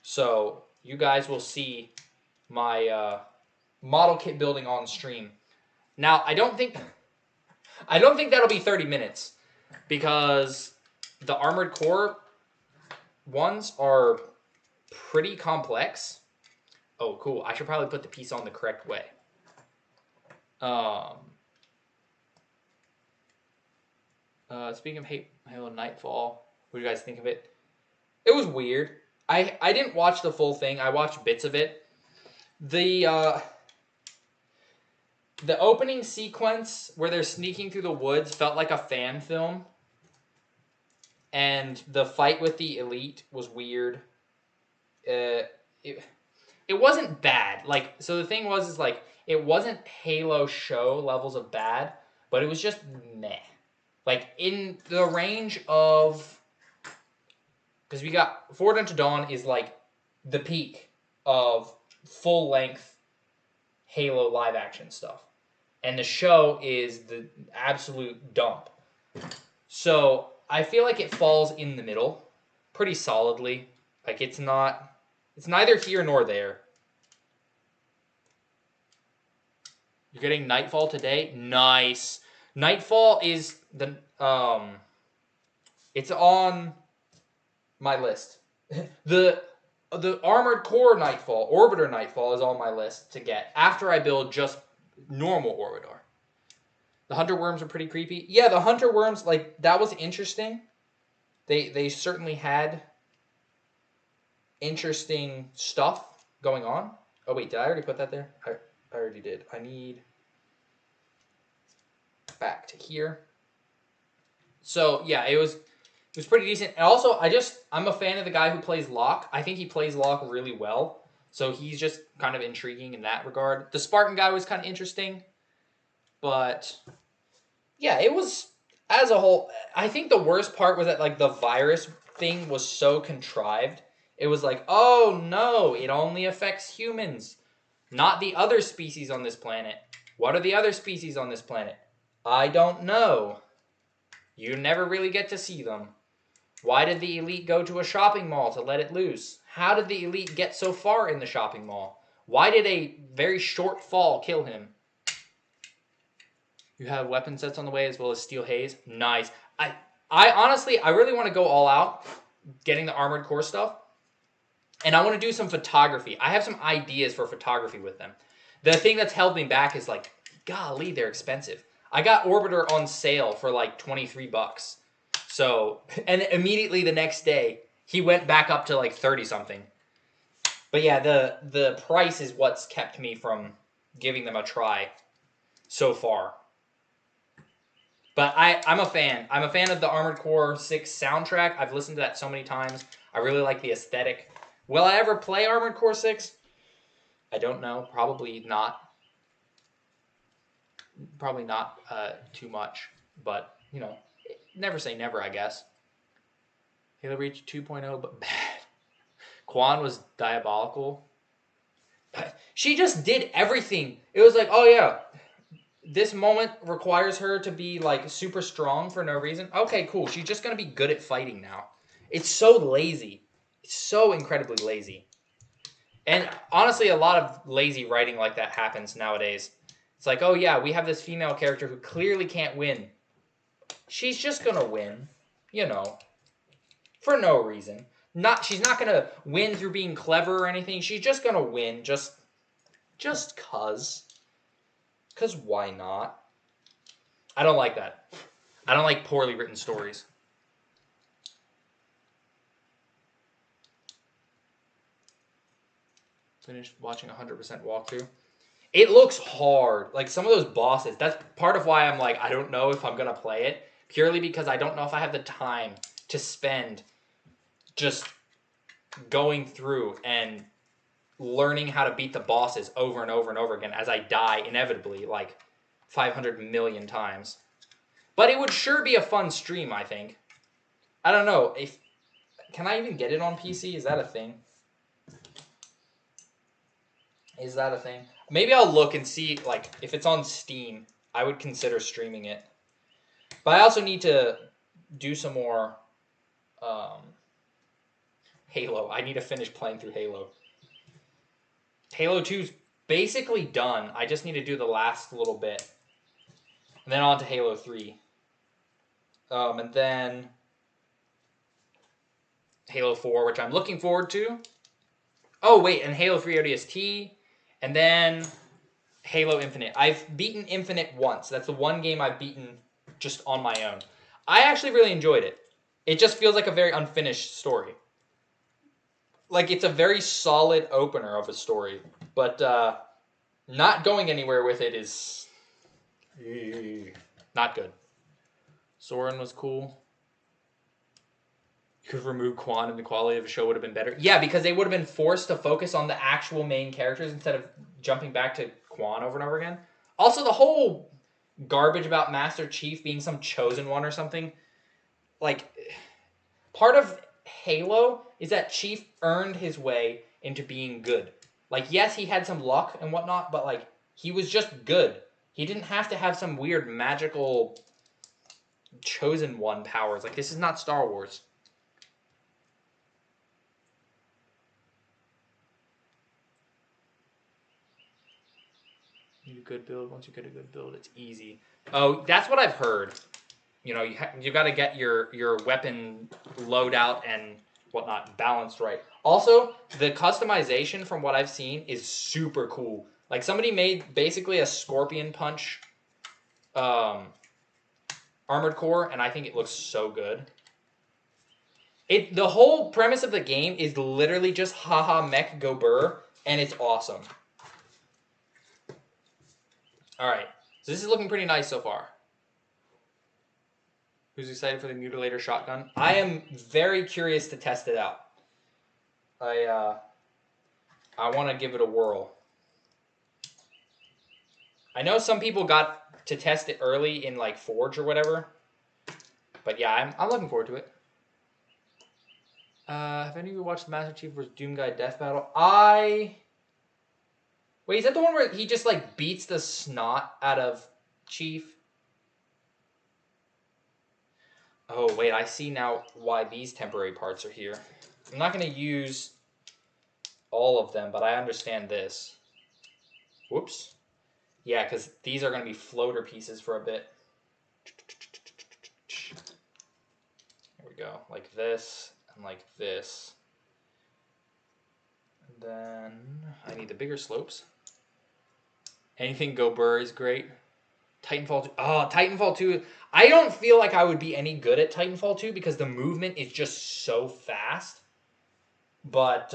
So you guys will see my model kit building on stream. Now, I don't think that'll be 30 minutes because the Armored Core ones are pretty complex. Oh, cool. I should probably put the piece on the correct way. Speaking of Halo Nightfall, what do you guys think of it? It was weird. I didn't watch the full thing. I watched bits of it. The opening sequence where they're sneaking through the woods felt like a fan film. And the fight with the elite was weird. It wasn't bad. Like, so the thing was, is like, it wasn't Halo show levels of bad, but it was just meh. Like, in the range of, because we got Forward Unto Dawn is like the peak of full length Halo live action stuff, and the show is the absolute dump. So I feel like it falls in the middle pretty solidly. Like, it's neither here nor there. You're getting Nightfall today? Nice. Nightfall is it's on my list. The Armored Core Nightfall, Orbiter Nightfall is on my list to get after I build just normal Orbiter. The Hunter Worms are pretty creepy. Yeah, the Hunter Worms, like, that was interesting. They certainly had interesting stuff going on. Oh, wait, did I already put that there? I already did. I need back to here. So, yeah, it was pretty decent. And also, I'm a fan of the guy who plays Locke. I think he plays Locke really well. So he's just kind of intriguing in that regard. The Spartan guy was kind of interesting. But, yeah, it was, as a whole, I think the worst part was that, like, the virus thing was so contrived. It was like, oh, no, it only affects humans, not the other species on this planet. What are the other species on this planet? I don't know. You never really get to see them. Why did the elite go to a shopping mall to let it loose? How did the elite get so far in the shopping mall? Why did a very short fall kill him? You have weapon sets on the way as well as steel haze. Nice. I honestly, I really want to go all out getting the Armored Core stuff. And I want to do some photography. I have some ideas for photography with them. The thing that's held me back is like, golly, they're expensive. I got Orbiter on sale for like $23. So, and immediately the next day, he went back up to like 30 something. But yeah, the price is what's kept me from giving them a try so far. But I'm a fan. I'm a fan of the Armored Core 6 soundtrack. I've listened to that so many times. I really like the aesthetic. Will I ever play Armored Core 6? I don't know. Probably not. Probably not too much. But, you know, never say never, I guess. Halo Reach 2.0, but bad. Quan was diabolical. She just did everything. It was like, oh yeah, this moment requires her to be like super strong for no reason. Okay, cool. She's just going to be good at fighting now. It's so lazy. It's so incredibly lazy. And honestly, a lot of lazy writing like that happens nowadays. It's like, oh yeah, we have this female character who clearly can't win. She's just going to win, you know, for no reason. She's not going to win through being clever or anything. She's just going to win just cuz. Because why not? I don't like that. I don't like poorly written stories. Finished watching 100% walkthrough. It looks hard. Like some of those bosses. That's part of why I'm like, I don't know if I'm going to play it. Purely because I don't know if I have the time to spend just going through and learning how to beat the bosses over and over and over again as I die inevitably like 500 million times. But it would sure be a fun stream, I think. I don't know. Can I even get it on PC? Is that a thing? Is that a thing? Maybe I'll look and see like if it's on Steam. I would consider streaming it. But I also need to do some more Halo. I need to finish playing through Halo. Halo 2's basically done. I just need to do the last little bit. And then on to Halo 3. And then Halo 4, which I'm looking forward to. Oh, wait, and Halo 3 ODST. And then Halo Infinite. I've beaten Infinite once. That's the one game I've beaten just on my own. I actually really enjoyed it. It just feels like a very unfinished story. Like, it's a very solid opener of a story. But not going anywhere with it is not good. Soren was cool. You could remove Quan and the quality of the show would have been better. Yeah, because they would have been forced to focus on the actual main characters instead of jumping back to Quan over and over again. Also, the whole garbage about Master Chief being some chosen one or something. Like, part of Halo is that Chief earned his way into being good. Like, yes, he had some luck and whatnot, but, like, he was just good. He didn't have to have some weird magical chosen one powers. Like, this is not Star Wars. Need a good build. Once you get a good build, it's easy. Oh, that's what I've heard. You know, you got to get your weapon loadout and whatnot balanced right. Also, the customization from what I've seen is super cool. Like, somebody made basically a Scorpion Punch Armored Core, and I think it looks so good. The whole premise of the game is literally just haha mech go burr, and it's awesome. Alright, so this is looking pretty nice so far. Who's excited for the Mutilator shotgun? I am very curious to test it out. I want to give it a whirl. I know some people got to test it early in like Forge or whatever. But yeah, I'm looking forward to it. Have any of you watched the Master Chief vs. Doom Guy Death Battle? Wait, is that the one where he just like beats the snot out of Chief? Oh, wait, I see now why these temporary parts are here. I'm not going to use all of them, but I understand this. Whoops. Yeah, because these are going to be floater pieces for a bit. There we go. Like this and like this. And then I need the bigger slopes. Anything go burr is great. Titanfall 2. Oh, Titanfall 2. I don't feel like I would be any good at Titanfall 2 because the movement is just so fast. But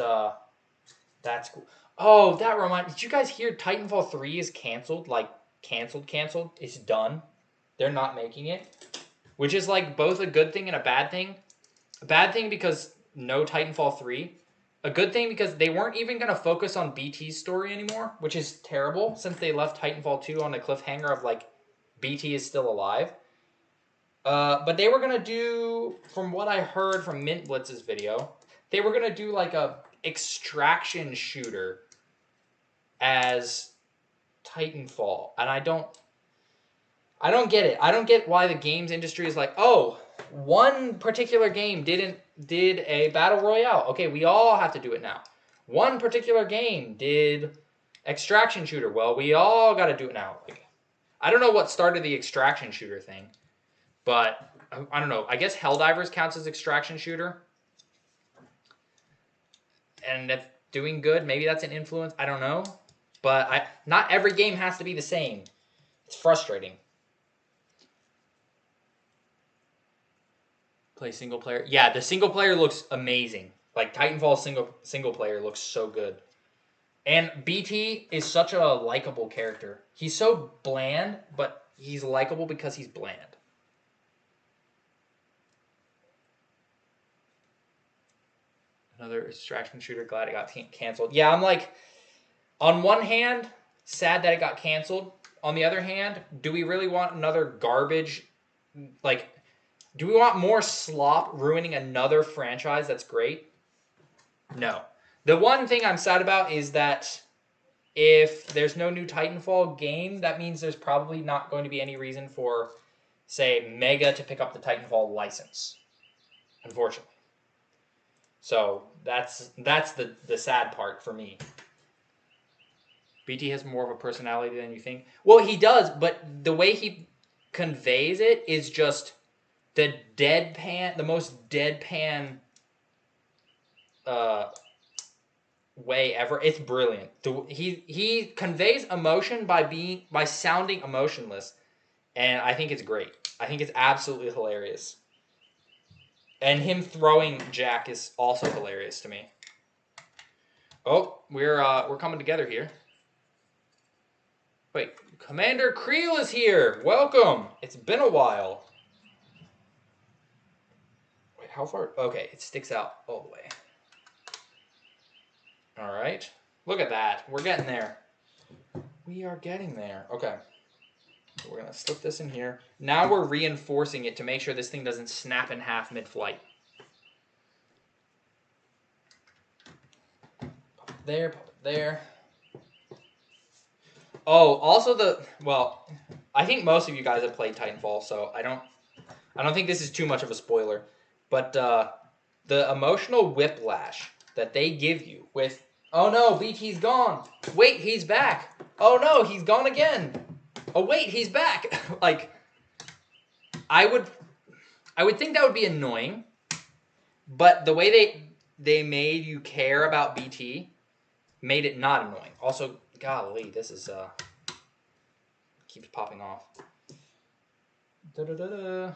that's cool. Oh, that reminds. Did you guys hear Titanfall 3 is canceled? Like, canceled. It's done. They're not making it. Which is like both a good thing and a bad thing. A bad thing because no Titanfall 3. A good thing because they weren't even going to focus on BT's story anymore, which is terrible since they left Titanfall 2 on a cliffhanger of like, BT is still alive. But they were going to do, from what I heard from Mint Blitz's video, they were going to do like a extraction shooter as Titanfall. And I don't get it. I don't get why the games industry is like, oh, one particular game did a battle royale. Okay, we all have to do it now. One particular game did extraction shooter. Well, we all got to do it now. Like, I don't know what started the extraction shooter thing, but I don't know. I guess Helldivers counts as extraction shooter. And if doing good, maybe that's an influence. I don't know. But not every game has to be the same. It's frustrating. Play single player. Yeah, the single player looks amazing. Like, Titanfall single player looks so good. And BT is such a likable character. He's so bland, but he's likable because he's bland. Another extraction shooter. Glad it got canceled. Yeah, I'm like, on one hand, sad that it got canceled. On the other hand, do we really want another garbage, like, do we want more slop ruining another franchise that's great? No. The one thing I'm sad about is that if there's no new Titanfall game, that means there's probably not going to be any reason for, say, Mega to pick up the Titanfall license. Unfortunately. So that's the sad part for me. BT has more of a personality than you think. Well, he does, but the way he conveys it is just the most deadpan way ever. It's brilliant. He conveys emotion by sounding emotionless, and I think it's great. I think it's absolutely hilarious. And him throwing Jack is also hilarious to me. Oh, we're coming together here. Wait, Commander Creel is here. Welcome. It's been a while. Wait, how far? Okay, it sticks out all the way. All right. Look at that. We're getting there. We are getting there. Okay. So we're going to slip this in here. Now we're reinforcing it to make sure this thing doesn't snap in half mid-flight. Pop it there. Pop it there. Oh, also well, I think most of you guys have played Titanfall, so I don't think this is too much of a spoiler. But the emotional whiplash that they give you with, oh no, BT's gone. Wait, he's back. Oh no, he's gone again. Oh wait, he's back. Like, I would think that would be annoying, but the way they made you care about BT made it not annoying. Also, golly, this is keeps popping off. There we go.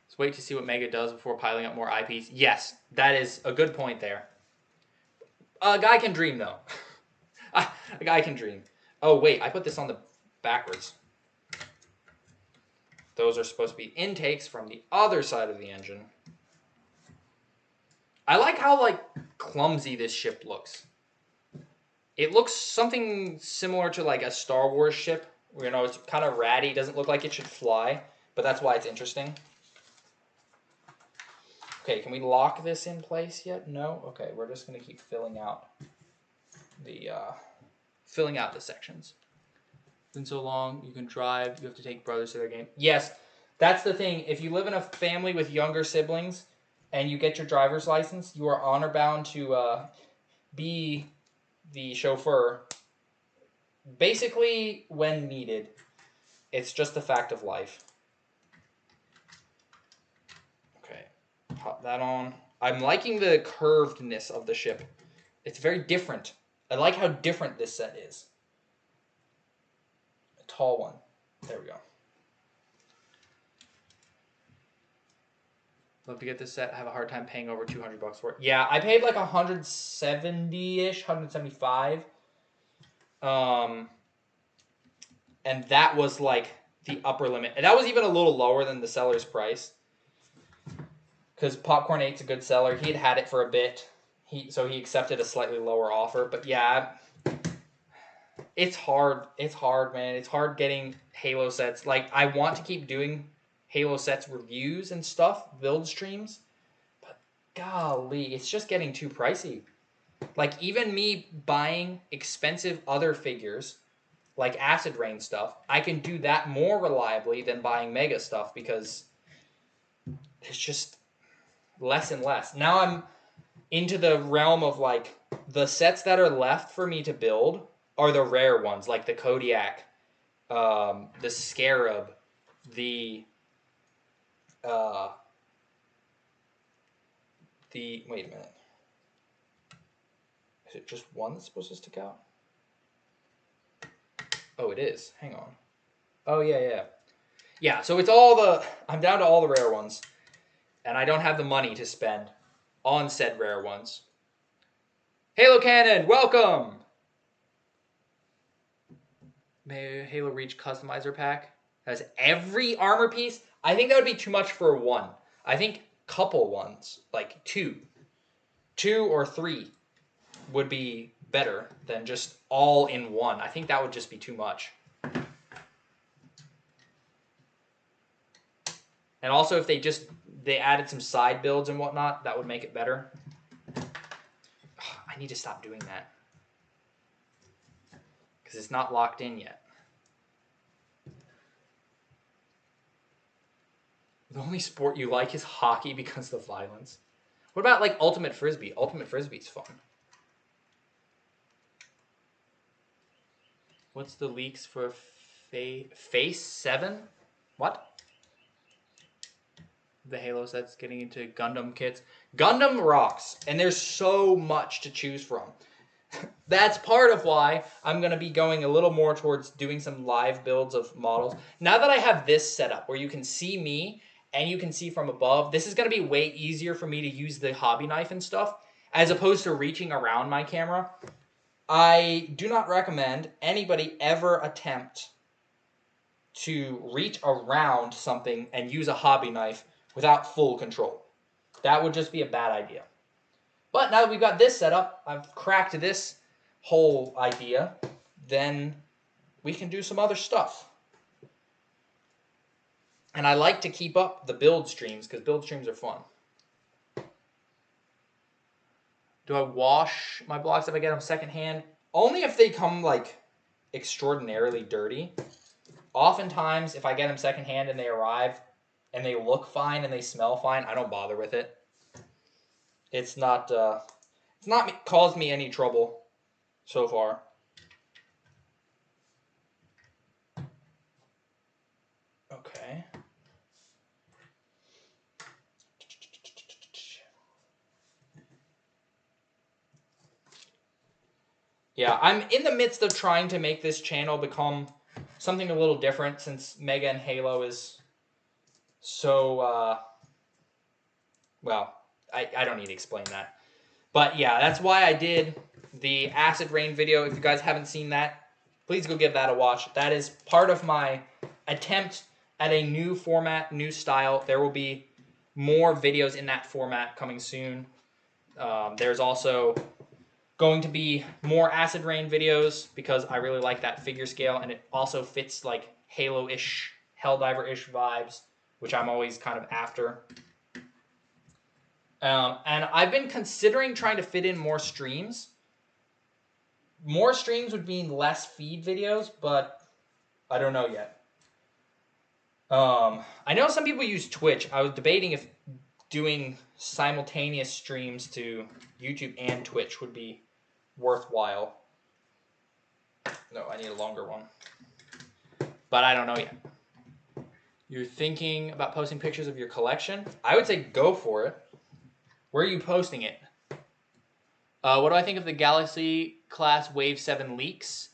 Let's wait to see what Mega does before piling up more IPs. Yes, that is a good point there. A guy can dream, though. A guy can dream. Oh, wait, I put this on the backwards. Those are supposed to be intakes from the other side of the engine. I like how, like, clumsy this ship looks. It looks something similar to, like, a Star Wars ship. You know, it's kind of ratty. Doesn't look like it should fly, but that's why it's interesting. Okay, can we lock this in place yet? No? Okay, we're just going to keep filling out the sections. It's been so long, you can drive, you have to take brothers to their game. Yes, that's the thing. If you live in a family with younger siblings and you get your driver's license, you are honor bound to be the chauffeur basically when needed. It's just the fact of life. Okay, pop that on. I'm liking the curvedness of the ship. It's very different. I like how different this set is. A tall one. There we go. Love to get this set. I have a hard time paying over $200 for it. Yeah, I paid like 170-ish, 175. And that was like the upper limit. And that was even a little lower than the seller's price. Because Popcorn 8's a good seller. He had it for a bit. So he accepted a slightly lower offer. But yeah, it's hard. It's hard, man. It's hard getting Halo sets. Like, I want to keep doing Halo sets reviews and stuff, build streams. But golly, it's just getting too pricey. Like, even me buying expensive other figures, like Acid Rain stuff, I can do that more reliably than buying Mega stuff because it's just less and less. Now I'm into the realm of, like, the sets that are left for me to build are the rare ones, like the Kodiak, the Scarab, the wait a minute. Is it just one that's supposed to stick out? Oh, it is. Hang on. Oh, yeah. Yeah, so it's I'm down to all the rare ones. And I don't have the money to spend on said rare ones. Halo Cannon, welcome! May Halo Reach Customizer Pack has every armor piece. I think that would be too much for one. I think couple ones, like two or three, would be better than just all in one. I think that would just be too much. And also, if they added some side builds and whatnot, that would make it better. I need to stop doing that because it's not locked in yet. The only sport you like is hockey because of the violence. What about, like, Ultimate Frisbee? Ultimate Frisbee's fun. What's the leaks for Phase 7? What? The Halo set's getting into Gundam kits. Gundam rocks, and there's so much to choose from. That's part of why I'm going to be going a little more towards doing some live builds of models. Now that I have this set up where you can see me and you can see from above, this is going to be way easier for me to use the hobby knife and stuff as opposed to reaching around my camera. I do not recommend anybody ever attempt to reach around something and use a hobby knife without full control. That would just be a bad idea. But now that we've got this set up, I've cracked this whole idea, then we can do some other stuff. And I like to keep up the build streams because build streams are fun. Do I wash my blocks if I get them secondhand? Only if they come like extraordinarily dirty. Oftentimes, if I get them secondhand and they arrive and they look fine and they smell fine, I don't bother with it. It's not caused me any trouble so far. Okay. Yeah, I'm in the midst of trying to make this channel become something a little different since Mega and Halo is so, well, I don't need to explain that. But yeah, that's why I did the Acid Rain video. If you guys haven't seen that, please go give that a watch. That is part of my attempt at a new format, new style. There will be more videos in that format coming soon. There's also going to be more Acid Rain videos because I really like that figure scale, and it also fits like Halo-ish, Helldiver-ish vibes, which I'm always kind of after. And I've been considering trying to fit in more streams. More streams would mean less feed videos, but I don't know yet. I know some people use Twitch. I was debating if doing simultaneous streams to YouTube and Twitch would be worthwhile. No, I need a longer one. But I don't know yet. You're thinking about posting pictures of your collection? I would say go for it. Where are you posting it? What do I think of the Galaxy Class Wave 7 leaks?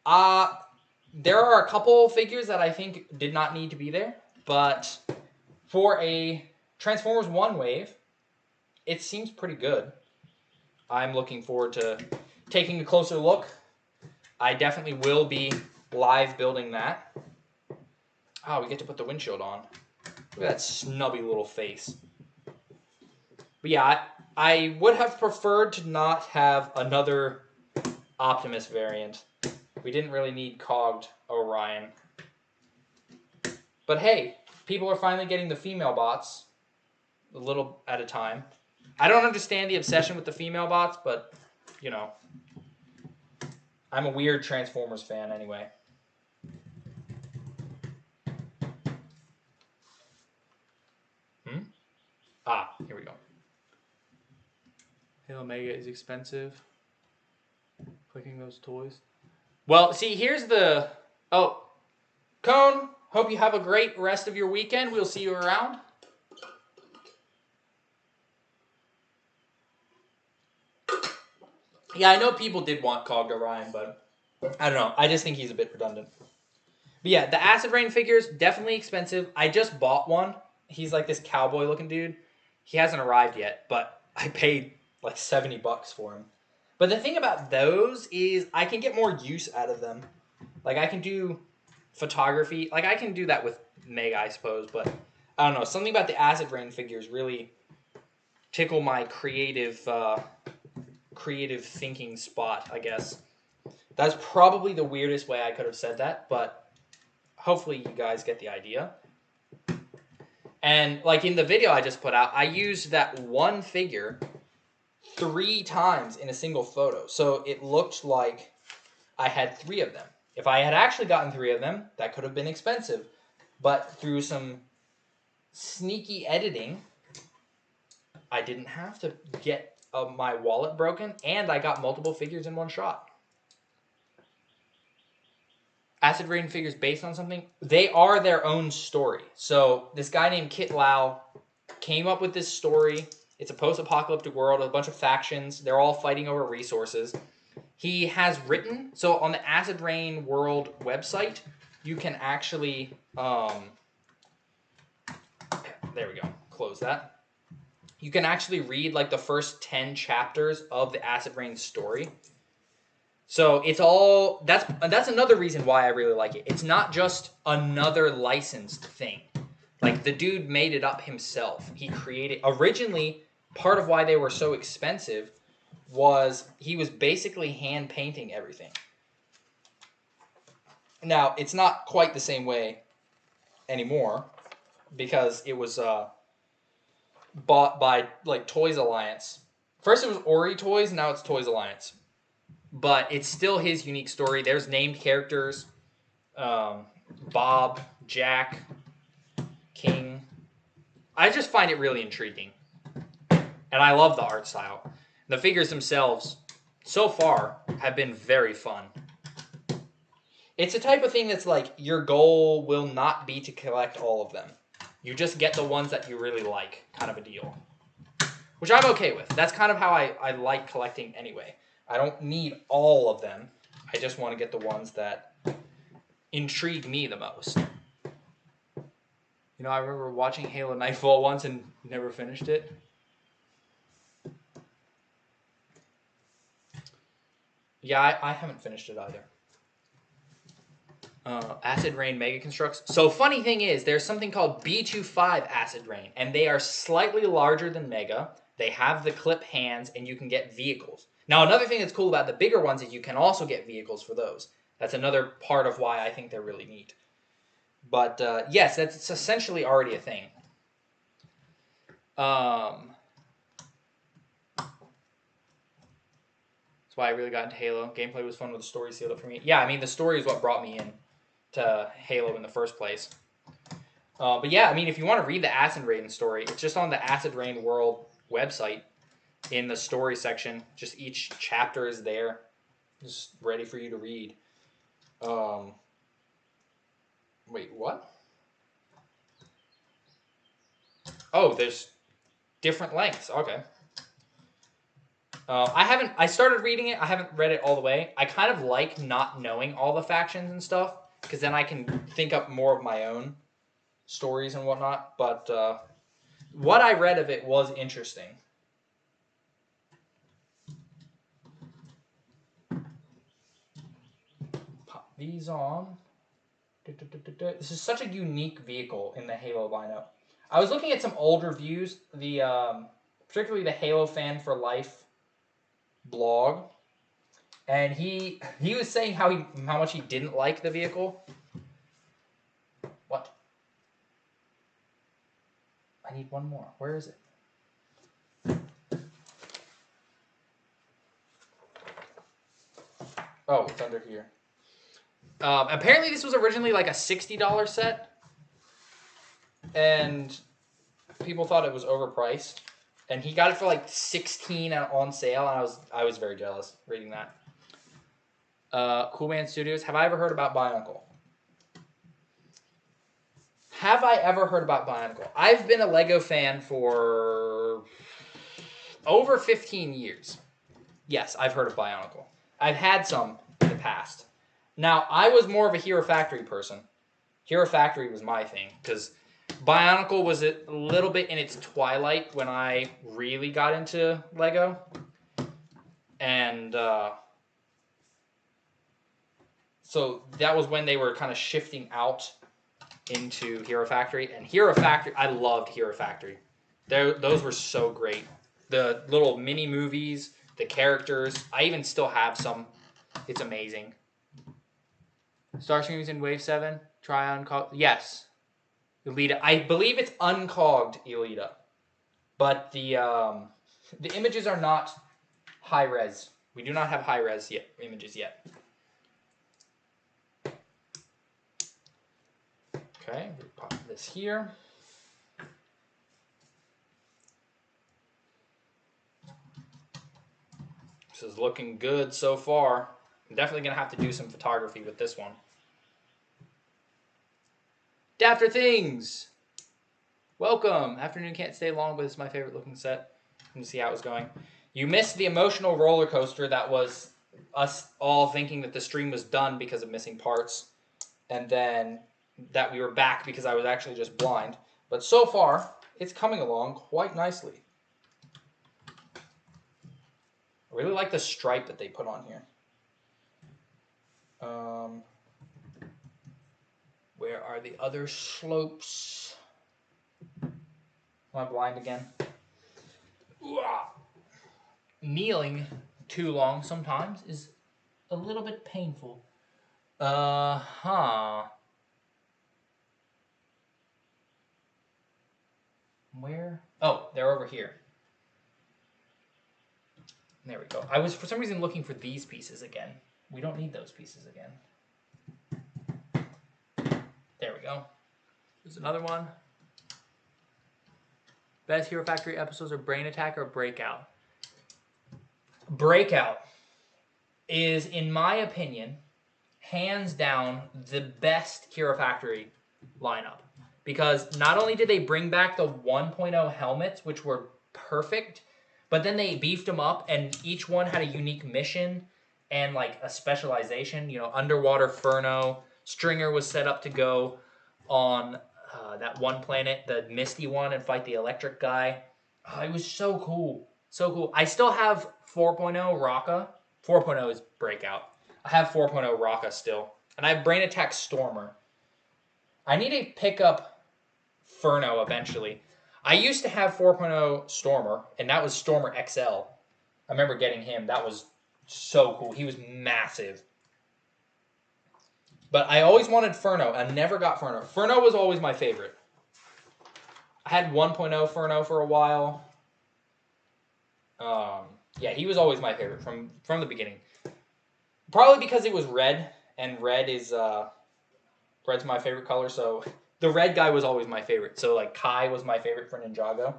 There are a couple figures that I think did not need to be there. But for a Transformers 1 wave, it seems pretty good. I'm looking forward to taking a closer look. I definitely will be live building that. Oh, we get to put the windshield on. Look at that snubby little face. But yeah, I would have preferred to not have another Optimus variant. We didn't really need cogged Orion. But hey, people are finally getting the female bots a little at a time. I don't understand the obsession with the female bots, but, you know, I'm a weird Transformers fan anyway. Here we go. Halo Mega is expensive. Clicking those toys. Well, see, here's the... Oh, Cone, hope you have a great rest of your weekend. We'll see you around. Yeah, I know people did want Cogged Orion, but I don't know. I just think he's a bit redundant. But yeah, the Acid Rain figures, definitely expensive. I just bought one. He's like this cowboy-looking dude. He hasn't arrived yet, but I paid like $70 for him. But the thing about those is I can get more use out of them. Like, I can do photography. Like, I can do that with Mega, I suppose, but I don't know. Something about the Acid Rain figures really tickle my creative thinking spot, I guess. That's probably the weirdest way I could have said that, but hopefully you guys get the idea. And like in the video I just put out, I used that one figure 3 times in a single photo. So it looked like I had 3 of them. If I had actually gotten 3 of them, that could have been expensive. But through some sneaky editing, I didn't have to get my wallet broken, and I got multiple figures in one shot. Acid Rain figures based on something. They are their own story. So this guy named Kit Lau came up with this story. It's a post-apocalyptic world with a bunch of factions. They're all fighting over resources. He has written, so on the Acid Rain World website, you can actually, there we go, close that. You can actually read like the first 10 chapters of the Acid Rain story. So it's all, that's another reason why I really like it. It's not just another licensed thing. Like, the dude made it up himself. He created, originally, part of why they were so expensive was he was basically hand painting everything. Now, it's not quite the same way anymore because it was bought by like Toys Alliance. First it was Ori Toys, now it's Toys Alliance. But it's still his unique story. There's named characters. Bob, Jack, King. I just find it really intriguing. And I love the art style. The figures themselves, so far, have been very fun. It's a type of thing that's like, your goal will not be to collect all of them. You just get the ones that you really like, kind of a deal. Which I'm okay with. That's kind of how I like collecting anyway. I don't need all of them. I just want to get the ones that intrigue me the most. You know, I remember watching Halo Nightfall once and never finished it. Yeah, I haven't finished it either. Acid Rain Mega Construx. So funny thing is, there's something called B25 Acid Rain, and they are slightly larger than Mega. They have the clip hands, and you can get vehicles. Now, another thing that's cool about the bigger ones is you can also get vehicles for those. That's another part of why I think they're really neat. But, yes, that's essentially already a thing. That's why I really got into Halo. Gameplay was fun with the story sealed up for me. Yeah, I mean, the story is what brought me in to Halo in the first place. But yeah, I mean, if you want to read the Acid Rain story, it's just on the Acid Rain World website in the story section. Just each chapter is there, just ready for you to read. Wait, what? Oh, there's different lengths. Okay. I started reading it. I haven't read it all the way. I kind of like not knowing all the factions and stuff, because then I can think up more of my own stories and whatnot. But what I read of it was interesting. Pop these on. This is such a unique vehicle in the Halo lineup. I was looking at some old reviews, particularly the Halo Fan for Life blog, and he was saying how much he didn't like the vehicle. What? I need one more. Where is it? Oh, it's under here. Apparently this was originally like a $60 set, and people thought it was overpriced. And he got it for like $16 on sale, and I was very jealous reading that. Cool Man Studios. Have I ever heard about Bionicle? Have I ever heard about Bionicle? I've been a Lego fan for over 15 years. Yes, I've heard of Bionicle. I've had some in the past. Now, I was more of a Hero Factory person. Hero Factory was my thing, because Bionicle was a little bit in its twilight when I really got into Lego. And so that was when they were kind of shifting out into Hero Factory. And Hero Factory, I loved Hero Factory. Those were so great. The little mini movies, the characters. I even still have some. It's amazing. Starscream's in Wave 7. Tryon. Yes. Elita. I believe it's uncogged Elita. But the images are not high res. We do not have high res images yet. Okay, we pop this here. This is looking good so far. I'm definitely going to have to do some photography with this one. After Things. Welcome. Afternoon can't stay long, but it's my favorite looking set. Let me see how it was going. You missed the emotional roller coaster that was us all thinking that the stream was done because of missing parts, and then that we were back because I was actually just blind. But so far, it's coming along quite nicely. I really like the stripe that they put on here. Where are the other slopes? Am I blind again? Kneeling too long sometimes is a little bit painful. Where? Oh, they're over here. There we go. I was, for some reason, looking for these pieces again. We don't need those pieces again. There we go. There's another one. Best Hero Factory episodes are Brain Attack or Breakout? Breakout is, in my opinion, hands down the best Hero Factory lineup. Because not only did they bring back the 1.0 helmets, which were perfect, but then they beefed them up, and each one had a unique mission and like a specialization. You know, Underwater Furno, Stringer was set up to go on that one planet, the Misty one, and fight the electric guy. Oh, it was so cool. So cool. I still have 4.0 Raka. 4.0 is Breakout. I have 4.0 Raka still. And I have Brain Attack Stormer. I need to pick up Furno eventually. I used to have 4.0 Stormer, and that was Stormer XL. I remember getting him. That was so cool. He was massive. But I always wanted Furno. I never got Furno. Furno was always my favorite. I had 1.0 Furno for a while. Yeah, he was always my favorite from the beginning. Probably because it was red, and red is red's my favorite color, so the red guy was always my favorite. So like Kai was my favorite for Ninjago.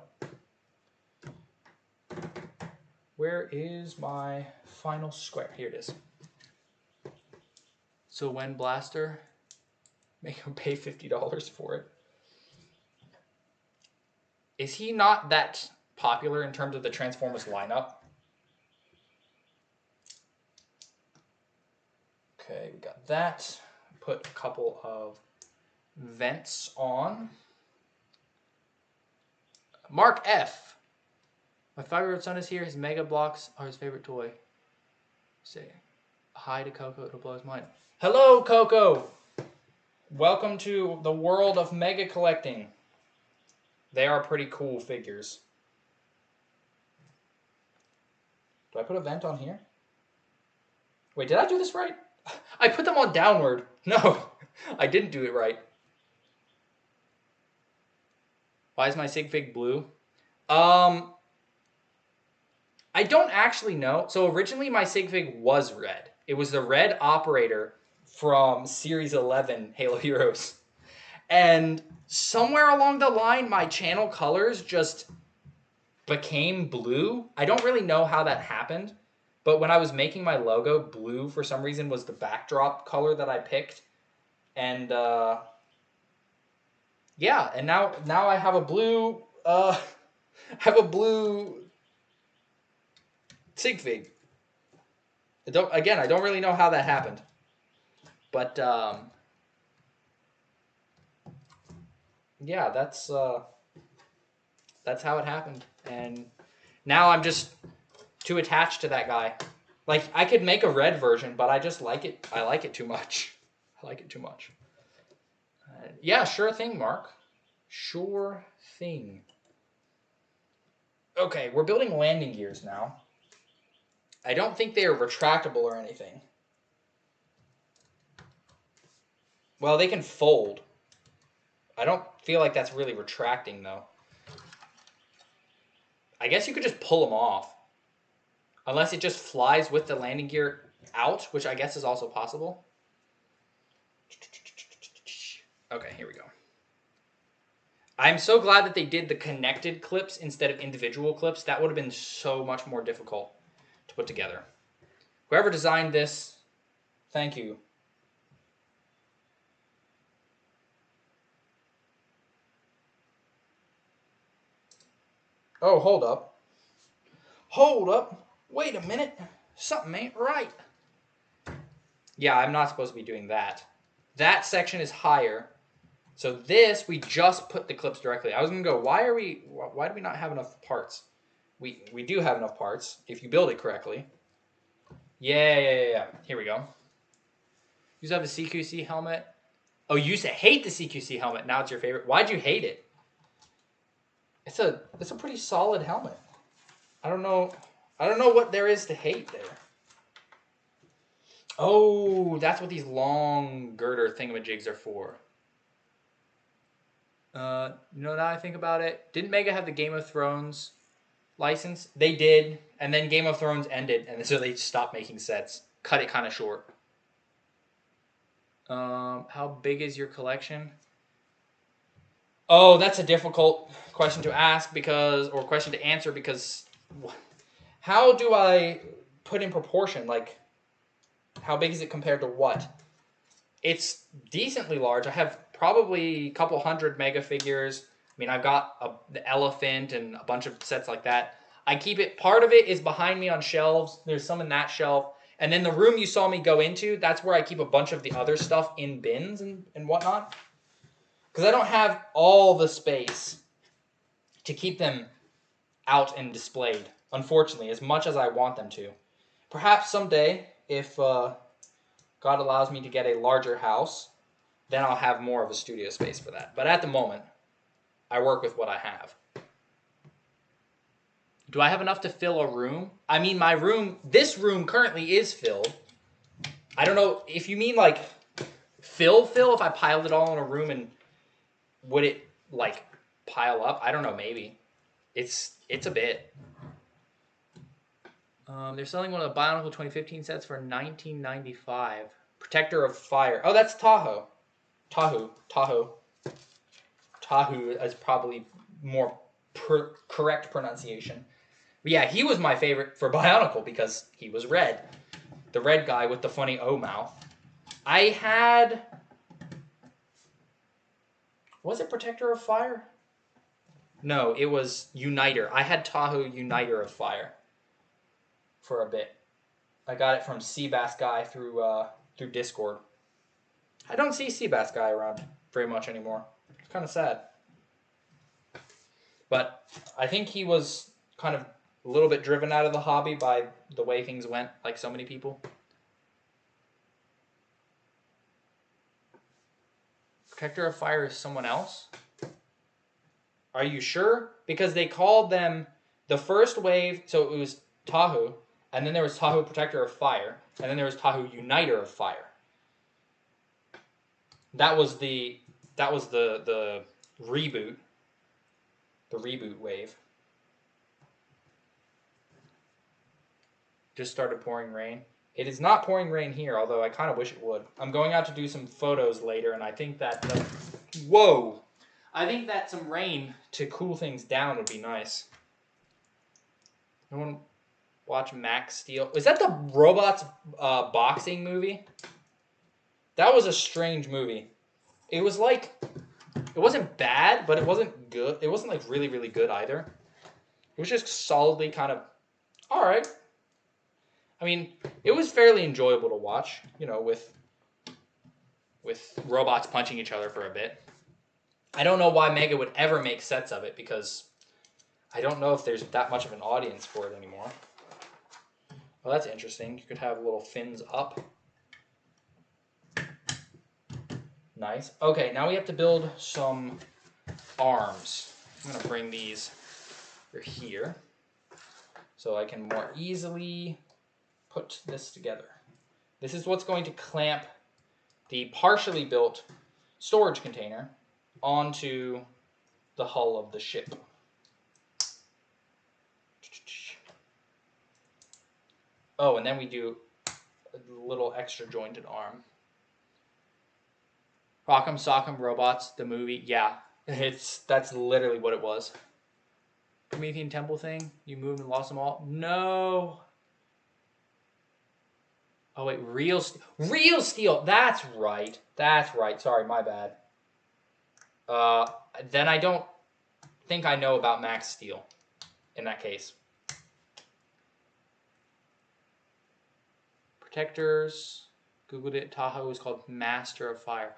Where is my final square? Here it is. So when Blaster, make him pay $50 for it. Is he not that popular in terms of the Transformers lineup? Okay, we got that. Put a couple of vents on. Mark F. My 5-year-old son is here. His Mega Blocks are his favorite toy. Say hi to Coco. It'll blow his mind. Hello, Coco. Welcome to the world of Mega collecting. They are pretty cool figures. Do I put a vent on here? Wait, did I do this right? I put them on downward. No, I didn't do it right. Why is my sig fig blue? I don't actually know. So originally my sig fig was red. It was the red operator from Series 11 Halo Heroes. And somewhere along the line, my channel colors just became blue. I don't really know how that happened. But when I was making my logo, blue for some reason was the backdrop color that I picked. And yeah, and now I have a blue sig fig. I don't really know how that happened. But yeah, that's how it happened. And now I'm just too attached to that guy. Like, I could make a red version, but I just like it. I like it too much. I like it too much. Yeah, sure thing, Mark. Sure thing. Okay, we're building landing gears now. I don't think they are retractable or anything. Well, they can fold. I don't feel like that's really retracting, though. I guess you could just pull them off. Unless it just flies with the landing gear out, which I guess is also possible. Okay, here we go. I'm so glad that they did the connected clips instead of individual clips. That would have been so much more difficult to put together. Whoever designed this, thank you. Oh, hold up. Hold up. Wait a minute. Something ain't right. Yeah, I'm not supposed to be doing that. That section is higher. So this, we just put the clips directly. I was going to go, why do we not have enough parts? We do have enough parts if you build it correctly. Yeah. Here we go. You used to have a CQC helmet. Oh, you used to hate the CQC helmet. Now it's your favorite. Why'd you hate it? It's a pretty solid helmet. I don't know what there is to hate there. Oh, that's what these long girder thingamajigs are for. Now I think about it, didn't Mega have the Game of Thrones license? They did, and then Game of Thrones ended, and so they stopped making sets. Cut it kind of short. How big is your collection? Oh, that's a difficult question to ask or question to answer because how do I put in proportion? Like, how big is it compared to what? It's decently large. I have probably a couple hundred Mega figures. I mean, I've got the elephant and a bunch of sets like that. I keep it, part of it is behind me on shelves. There's some in that shelf. And then the room you saw me go into, that's where I keep a bunch of the other stuff in bins and whatnot. Because I don't have all the space to keep them out and displayed, unfortunately, as much as I want them to. Perhaps someday, if God allows me to get a larger house, then I'll have more of a studio space for that. But at the moment, I work with what I have. Do I have enough to fill a room? I mean, this room currently is filled. I don't know if you mean like fill, if I piled it all in a room and would it like pile up? I don't know, maybe. It's a bit. They're selling one of the Bionicle 2015 sets for $19.95. Protector of Fire. Oh, that's Tahoe. Tahoe is probably more correct pronunciation. But yeah, he was my favorite for Bionicle because he was red. The red guy with the funny O mouth. I had... Was it Protector of Fire? No, it was Uniter. I had Tahoe Uniter of Fire for a bit. I got it from Seabass Guy through Discord. I don't see Seabass Guy around very much anymore. It's kind of sad. But I think he was kind of a little bit driven out of the hobby by the way things went, like so many people. Protector of Fire is someone else? Are you sure? Because they called them the first wave, so it was Tahoe, and then there was Tahoe Protector of Fire, and then there was Tahoe Uniter of Fire. That was the reboot. The reboot wave. Just started pouring rain. It is not pouring rain here, although I kind of wish it would. I'm going out to do some photos later, and I think that... Whoa! I think that some rain to cool things down would be nice. Anyone watch Max Steel? Is that the Robots boxing movie? That was a strange movie. It was like... It wasn't bad, but it wasn't good. It wasn't like really, really good either. It was just solidly kind of... Alright. I mean, it was fairly enjoyable to watch, you know, with robots punching each other for a bit. I don't know why Mega would ever make sets of it, because I don't know if there's that much of an audience for it anymore. Well, that's interesting. You could have little fins up. Nice. Okay, now we have to build some arms. I'm going to bring these over here so I can more easily put this together. This is what's going to clamp the partially built storage container onto the hull of the ship. Oh, and then we do a little extra jointed arm. Rock'em Sock'em Robots, the movie, yeah, that's literally what it was. Promethean Temple thing, you moved and lost them all. No. Oh wait, Real Steel. That's right. Sorry, my bad. Then I don't think I know about Max Steel. in that case. Protectors. Googled it. Tahoe is called Master of Fire.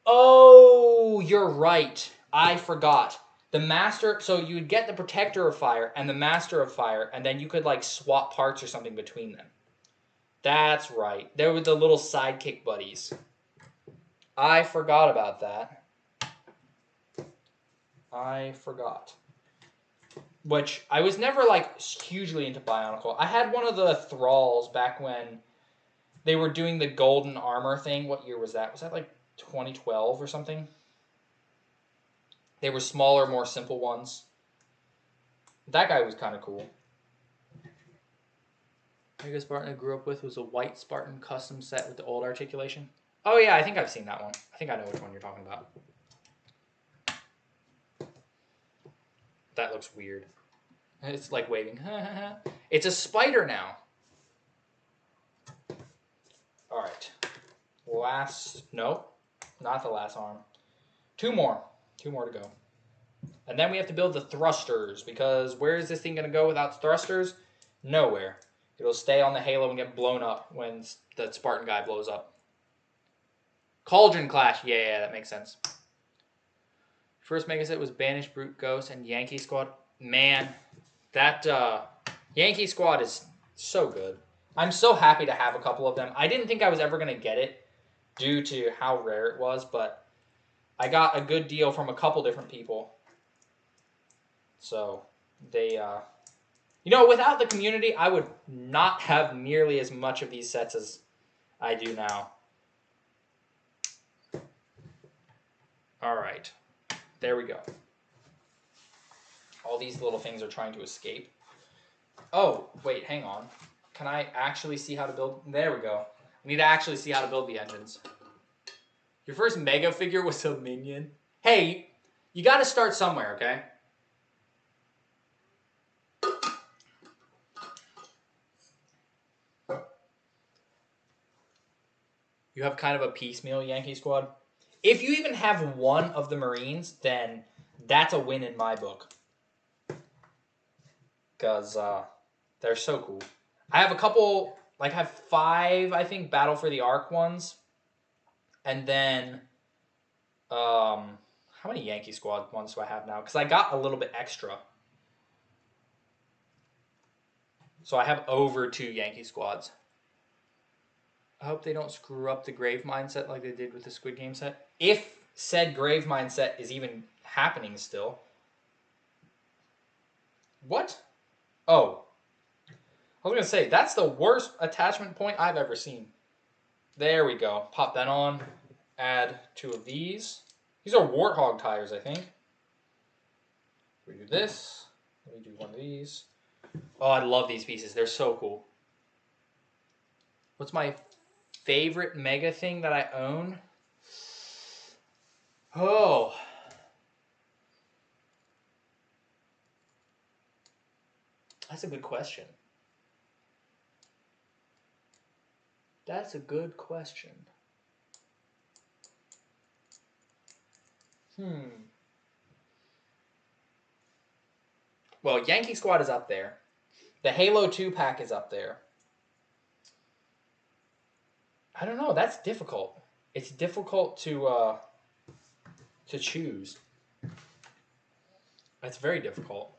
Oh, you're right. I forgot. The Master, so you would get the Protector of Fire and the Master of Fire, and then you could like swap parts or something between them. That's right. They were the little sidekick buddies. I forgot about that. I forgot. Which, I was never like hugely into Bionicle. I had one of the Thralls back when they were doing the golden armor thing. What year was that? Was that like 2012 or something? They were smaller, more simple ones. That guy was kind of cool. Mega Spartan I grew up with was a white Spartan custom set with the old articulation. Oh yeah, I think I've seen that one. I think I know which one you're talking about. That looks weird. It's like waving. It's a spider now. Alright. No, not the last arm. Two more to go. And then we have to build the thrusters, because where is this thing going to go without thrusters? Nowhere. It'll stay on the halo and get blown up when the Spartan guy blows up. Cauldron Clash. Yeah, that makes sense. First mega set was Banished Brute Ghost and Yankee Squad. Man, that Yankee Squad is so good. I'm so happy to have a couple of them. I didn't think I was ever going to get it due to how rare it was, but I got a good deal from a couple different people. So, they, you know, without the community, I would not have nearly as much of these sets as I do now. Alright. There we go. All these little things are trying to escape. Oh, wait, hang on. Can I actually see how to build? There we go. I need to actually see how to build the engines. Your first Mega figure was a minion? Hey, you got to start somewhere, okay? You have kind of a piecemeal Yankee Squad. If you even have one of the Marines, then that's a win in my book. Because they're so cool. I have a couple, like I have 5, I think, Battle for the Ark ones. And then, how many Yankee Squad ones do I have now? Because I got a little bit extra. So I have over 2 Yankee Squads. I hope they don't screw up the Grave Mine set like they did with the Squid Game set. If said Grave Mine set is even happening still. What? Oh. I was going to say, that's the worst attachment point I've ever seen. There we go. Pop that on. Add 2 of these. These are Warthog tires, I think. We do this. Let me do one of these. Oh, I love these pieces. They're so cool. What's my favorite Mega thing that I own? Oh. That's a good question. That's a good question. Well, Yankee Squad is up there. The Halo 2 pack is up there. I don't know. That's difficult. It's difficult to choose. That's very difficult.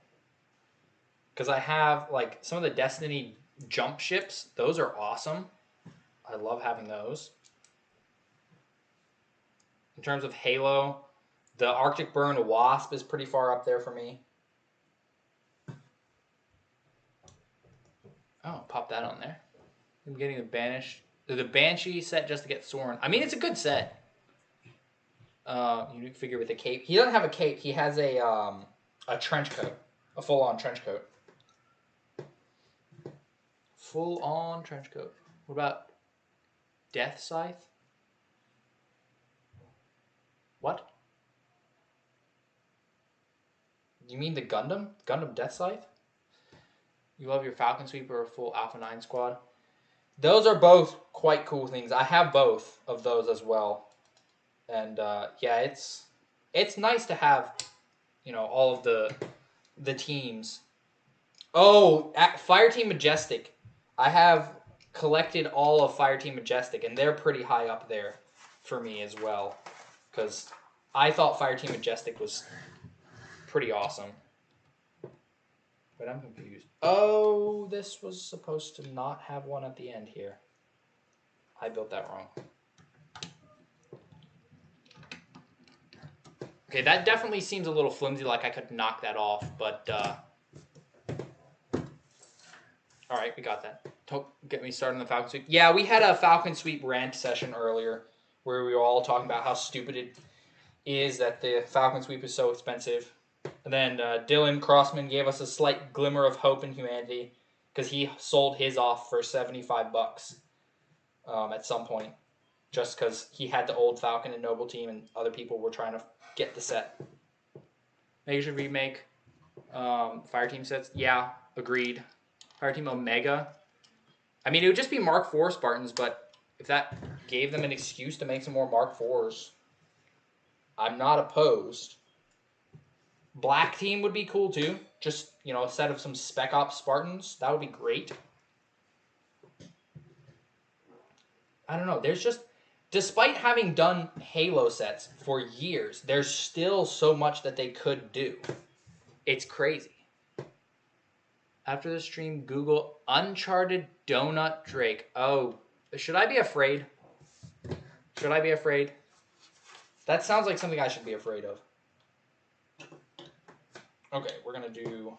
Because I have, like, some of the Destiny jump ships. Those are awesome. I love having those. In terms of Halo, the Arctic Burn Wasp is pretty far up there for me. Oh, pop that on there. I'm getting the Banshee set just to get Soren. I mean, it's a good set. Unique figure with a cape. He doesn't have a cape. He has a trench coat. A full-on trench coat. Full-on trench coat. What about Death Scythe? What? You mean the Gundam? Gundam Death Scythe? You love your Falcon Sweeper or full Alpha 9 squad? Those are both quite cool things. I have both of those as well. And yeah, it's nice to have, you know, all of the teams Oh, at Fireteam Majestic. I have collected all of Fireteam Majestic, and they're pretty high up there for me as well. Because I thought Fireteam Majestic was pretty awesome. But I'm confused. Oh, this was supposed to not have one at the end here. I built that wrong. Okay, that definitely seems a little flimsy, like I could knock that off, but alright, we got that. Get me started on the Falcon Sweep. Yeah, we had a Falcon Sweep rant session earlier where we were all talking about how stupid it is that the Falcon Sweep is so expensive. And then Dylan Crossman gave us a slight glimmer of hope in humanity because he sold his off for $75 at some point, just because he had the old Falcon and Noble team and other people were trying to get the set. Maybe you should remake Fireteam sets. Yeah, agreed. Fireteam Omega. I mean, it would just be Mark IV Spartans, but if that gave them an excuse to make some more Mark IVs, I'm not opposed. Black team would be cool too. Just, you know, a set of some Spec Ops Spartans. That would be great. I don't know. There's just, despite having done Halo sets for years, there's still so much that they could do. It's crazy. After the stream, Google Uncharted Donut Drake. Oh, should I be afraid? Should I be afraid? That sounds like something I should be afraid of. Okay, we're going to do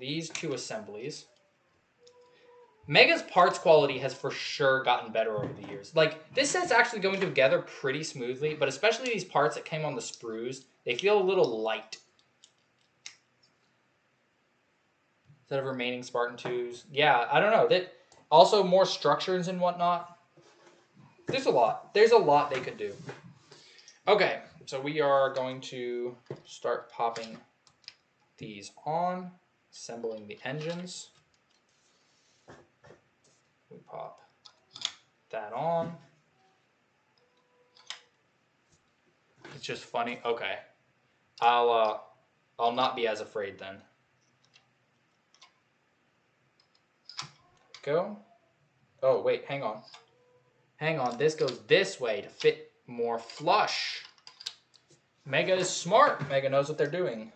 these two assemblies. Mega's parts quality has for sure gotten better over the years. Like, this set's actually going together pretty smoothly, but especially these parts that came on the sprues, they feel a little light. Instead of remaining Spartan 2s. Yeah, I don't know. That also more structures and whatnot. There's a lot. There's a lot they could do. Okay, so we are going to start popping these on, assembling the engines. We pop that on. It's just funny. Okay, I'll not be as afraid then. Go. Oh wait, hang on. Hang on. This goes this way to fit more flush. Mega is smart. Mega knows what they're doing.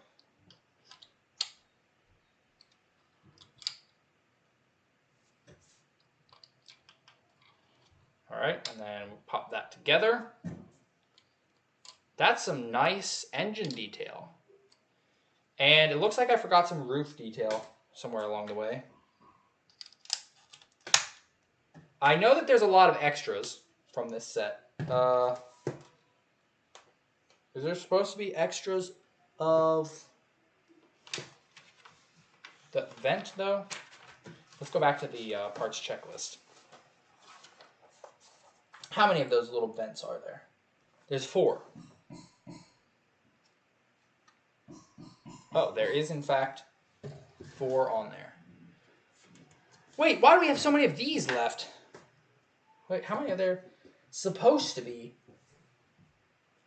All right, and then we'll pop that together. That's some nice engine detail. And it looks like I forgot some roof detail somewhere along the way. I know that there's a lot of extras from this set. Is there supposed to be extras of the vent, though? Let's go back to the parts checklist. How many of those little vents are there? There's 4. Oh, there is, in fact, 4 on there. Wait, why do we have so many of these left? Wait, how many are there supposed to be?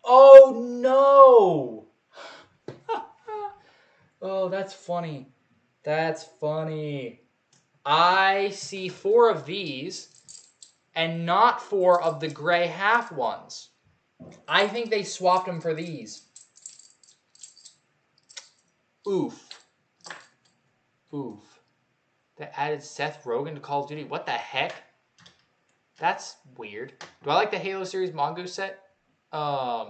Oh, no! Oh, that's funny. That's funny. I see 4 of these and not 4 of the gray half ones. I think they swapped them for these. Oof. Oof. They added Seth Rogen to Call of Duty. What the heck? That's weird. Do I like the Halo series Mongoose set? Yeah,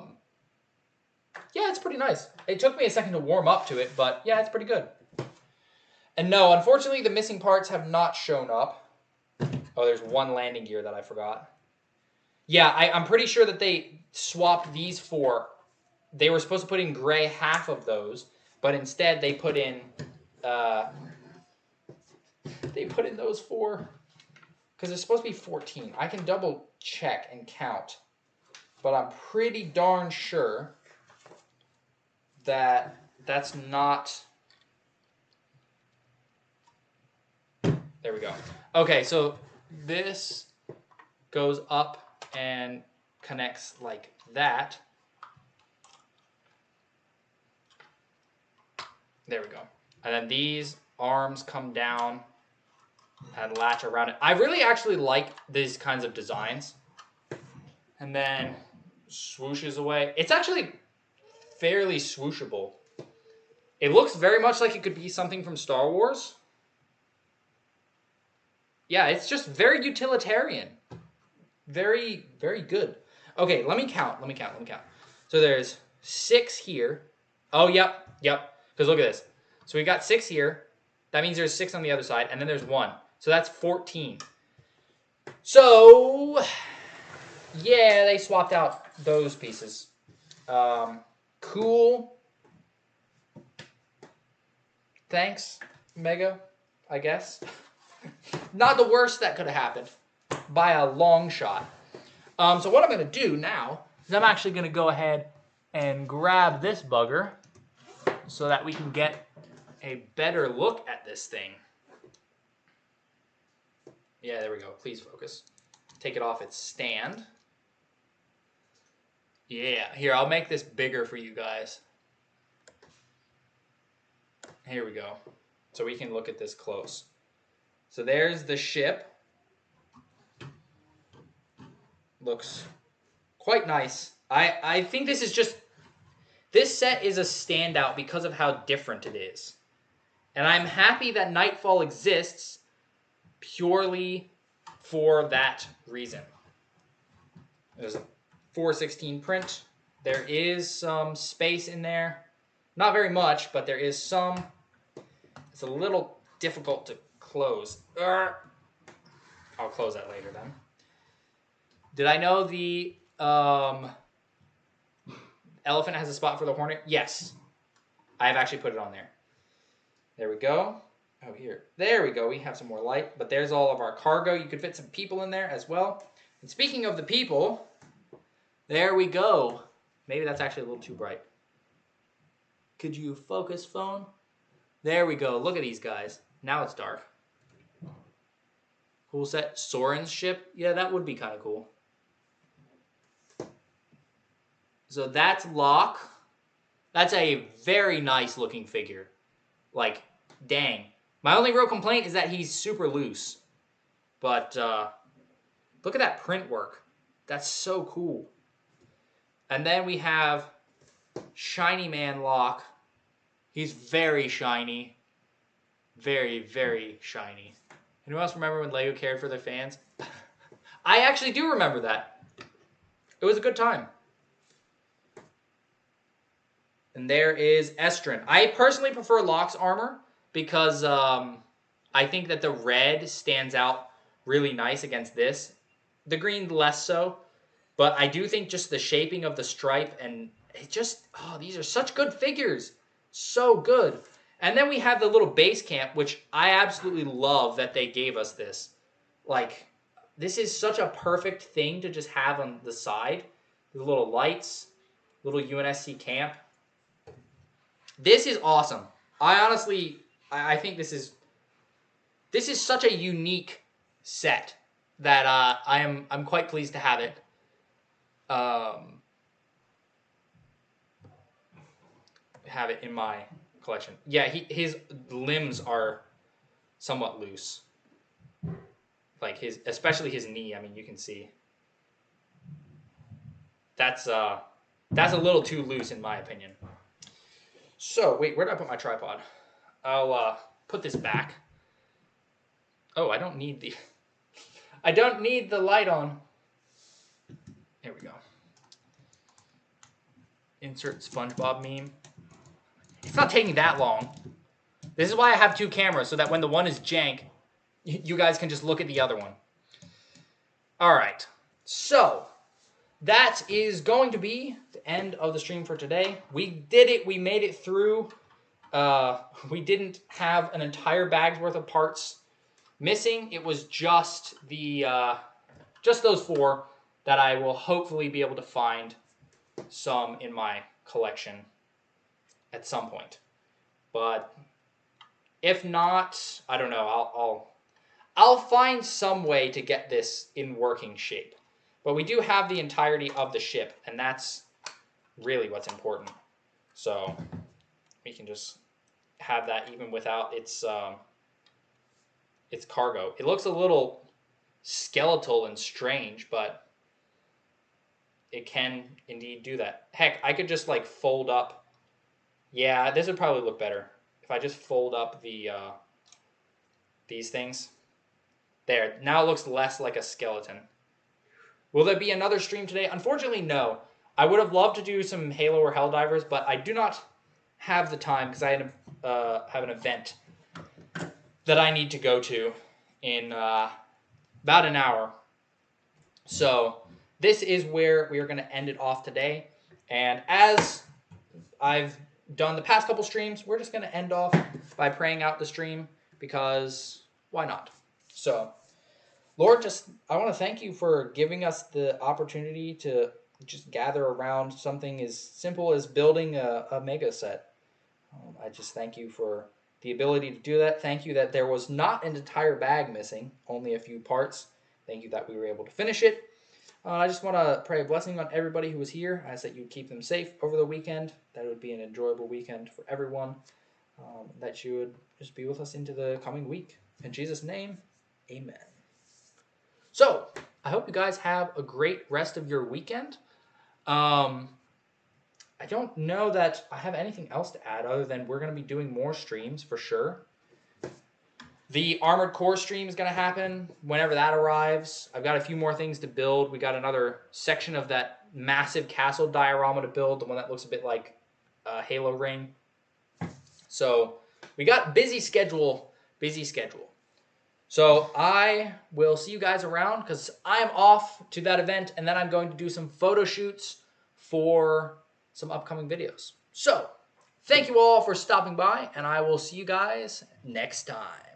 it's pretty nice. It took me a second to warm up to it, but yeah, it's pretty good. And no, unfortunately, the missing parts have not shown up. Oh, there's one landing gear that I forgot. Yeah, I'm pretty sure that they swapped these 4. They were supposed to put in gray half of those, but instead they put in those 4. Because there's supposed to be 14. I can double check and count. But I'm pretty darn sure that that's not... There we go. Okay, so this goes up and connects like that. There we go. And then these arms come down and latch around it. I really actually like these kinds of designs. And then swooshes away. It's actually fairly swooshable. It looks very much like it could be something from Star Wars. Yeah, it's just very utilitarian. Very, very good. Okay, let me count. So there's 6 here. Oh, yep. Because look at this. So we got 6 here. That means there's 6 on the other side, and then there's 1. So that's 14. So, yeah, they swapped out those pieces. Cool. Thanks, Mega, I guess. Not the worst that could have happened by a long shot. So what I'm going to do now is I'm actually going to go ahead and grab this bugger so that we can get a better look at this thing. Yeah, there we go. Please focus. Take it off its stand. Yeah, here, I'll make this bigger for you guys. Here we go. So we can look at this close. So there's the ship. Looks quite nice. I think this is just... This set is a standout because of how different it is. And I'm happy that Nightfall exists purely for that reason. There's a 416 print. There is some space in there. Not very much, but there is some. It's a little difficult to close. I'll close that later then. Did I know the elephant has a spot for the hornet? Yes. I've actually put it on there. There we go. Oh, here. There we go. We have some more light. But there's all of our cargo. You could fit some people in there as well. And speaking of the people, there we go. Maybe that's actually a little too bright. Could you focus, phone? There we go. Look at these guys. Now it's dark. Cool set. Soren's ship. Yeah, that would be kind of cool. So that's Locke. That's a very nice looking figure. Like, dang. My only real complaint is that he's super loose. But look at that print work. That's so cool. And then we have Shiny Man Locke. He's very shiny. Very, very shiny. Anyone else remember when LEGO cared for their fans? I actually do remember that. It was a good time. And there is Estrin. I personally prefer Locke's armor because I think that the red stands out really nice against this. The green less so. But I do think just the shaping of the stripe and it just... Oh, these are such good figures. So good. And then we have the little base camp, which I absolutely love that they gave us this. Like, this is such a perfect thing to just have on the side. The little lights, little UNSC camp. This is awesome. I honestly, I think this is such a unique set that I'm quite pleased to have it. Have it in my collection. Yeah, his limbs are somewhat loose. Like especially his knee. I mean, you can see. That's a little too loose in my opinion. So, wait, where did I put my tripod? I'll put this back. Oh, I don't need the light on. There we go. Insert SpongeBob meme. It's not taking that long. This is why I have 2 cameras, so that when the one is jank, you guys can just look at the other one. Alright, so that is going to be the end of the stream for today. We did it. We made it through. We didn't have an entire bag's worth of parts missing. It was just just those 4 that I will hopefully be able to find some in my collection at some point. But if not, I don't know. I'll find some way to get this in working shape. But we do have the entirety of the ship, and that's really what's important. So we can just have that even without its cargo. It looks a little skeletal and strange, but it can indeed do that. Heck, I could just like fold up. Yeah, this would probably look better if I just fold up the these things. There, now it looks less like a skeleton. Will there be another stream today? Unfortunately, no. I would have loved to do some Halo or Helldivers, but I do not have the time because I have an event that I need to go to in about an hour. So this is where we are going to end it off today. And as I've done the past couple streams, we're just going to end off by praying out the stream because why not? So, Lord, I want to thank you for giving us the opportunity to just gather around something as simple as building a mega set. I just thank you for the ability to do that. Thank you that there was not an entire bag missing, only a few parts. Thank you that we were able to finish it. I just want to pray a blessing on everybody who was here. I ask that you keep them safe over the weekend. That it would be an enjoyable weekend for everyone. That you would just be with us into the coming week. In Jesus' name, amen. So, I hope you guys have a great rest of your weekend. I don't know that I have anything else to add other than we're going to be doing more streams for sure. The Armored Core stream is going to happen whenever that arrives. I've got a few more things to build. We got another section of that massive castle diorama to build, the one that looks a bit like a Halo ring. So we got busy schedule. So I will see you guys around because I'm off to that event, and then I'm going to do some photo shoots for some upcoming videos. So thank you all for stopping by, and I will see you guys next time.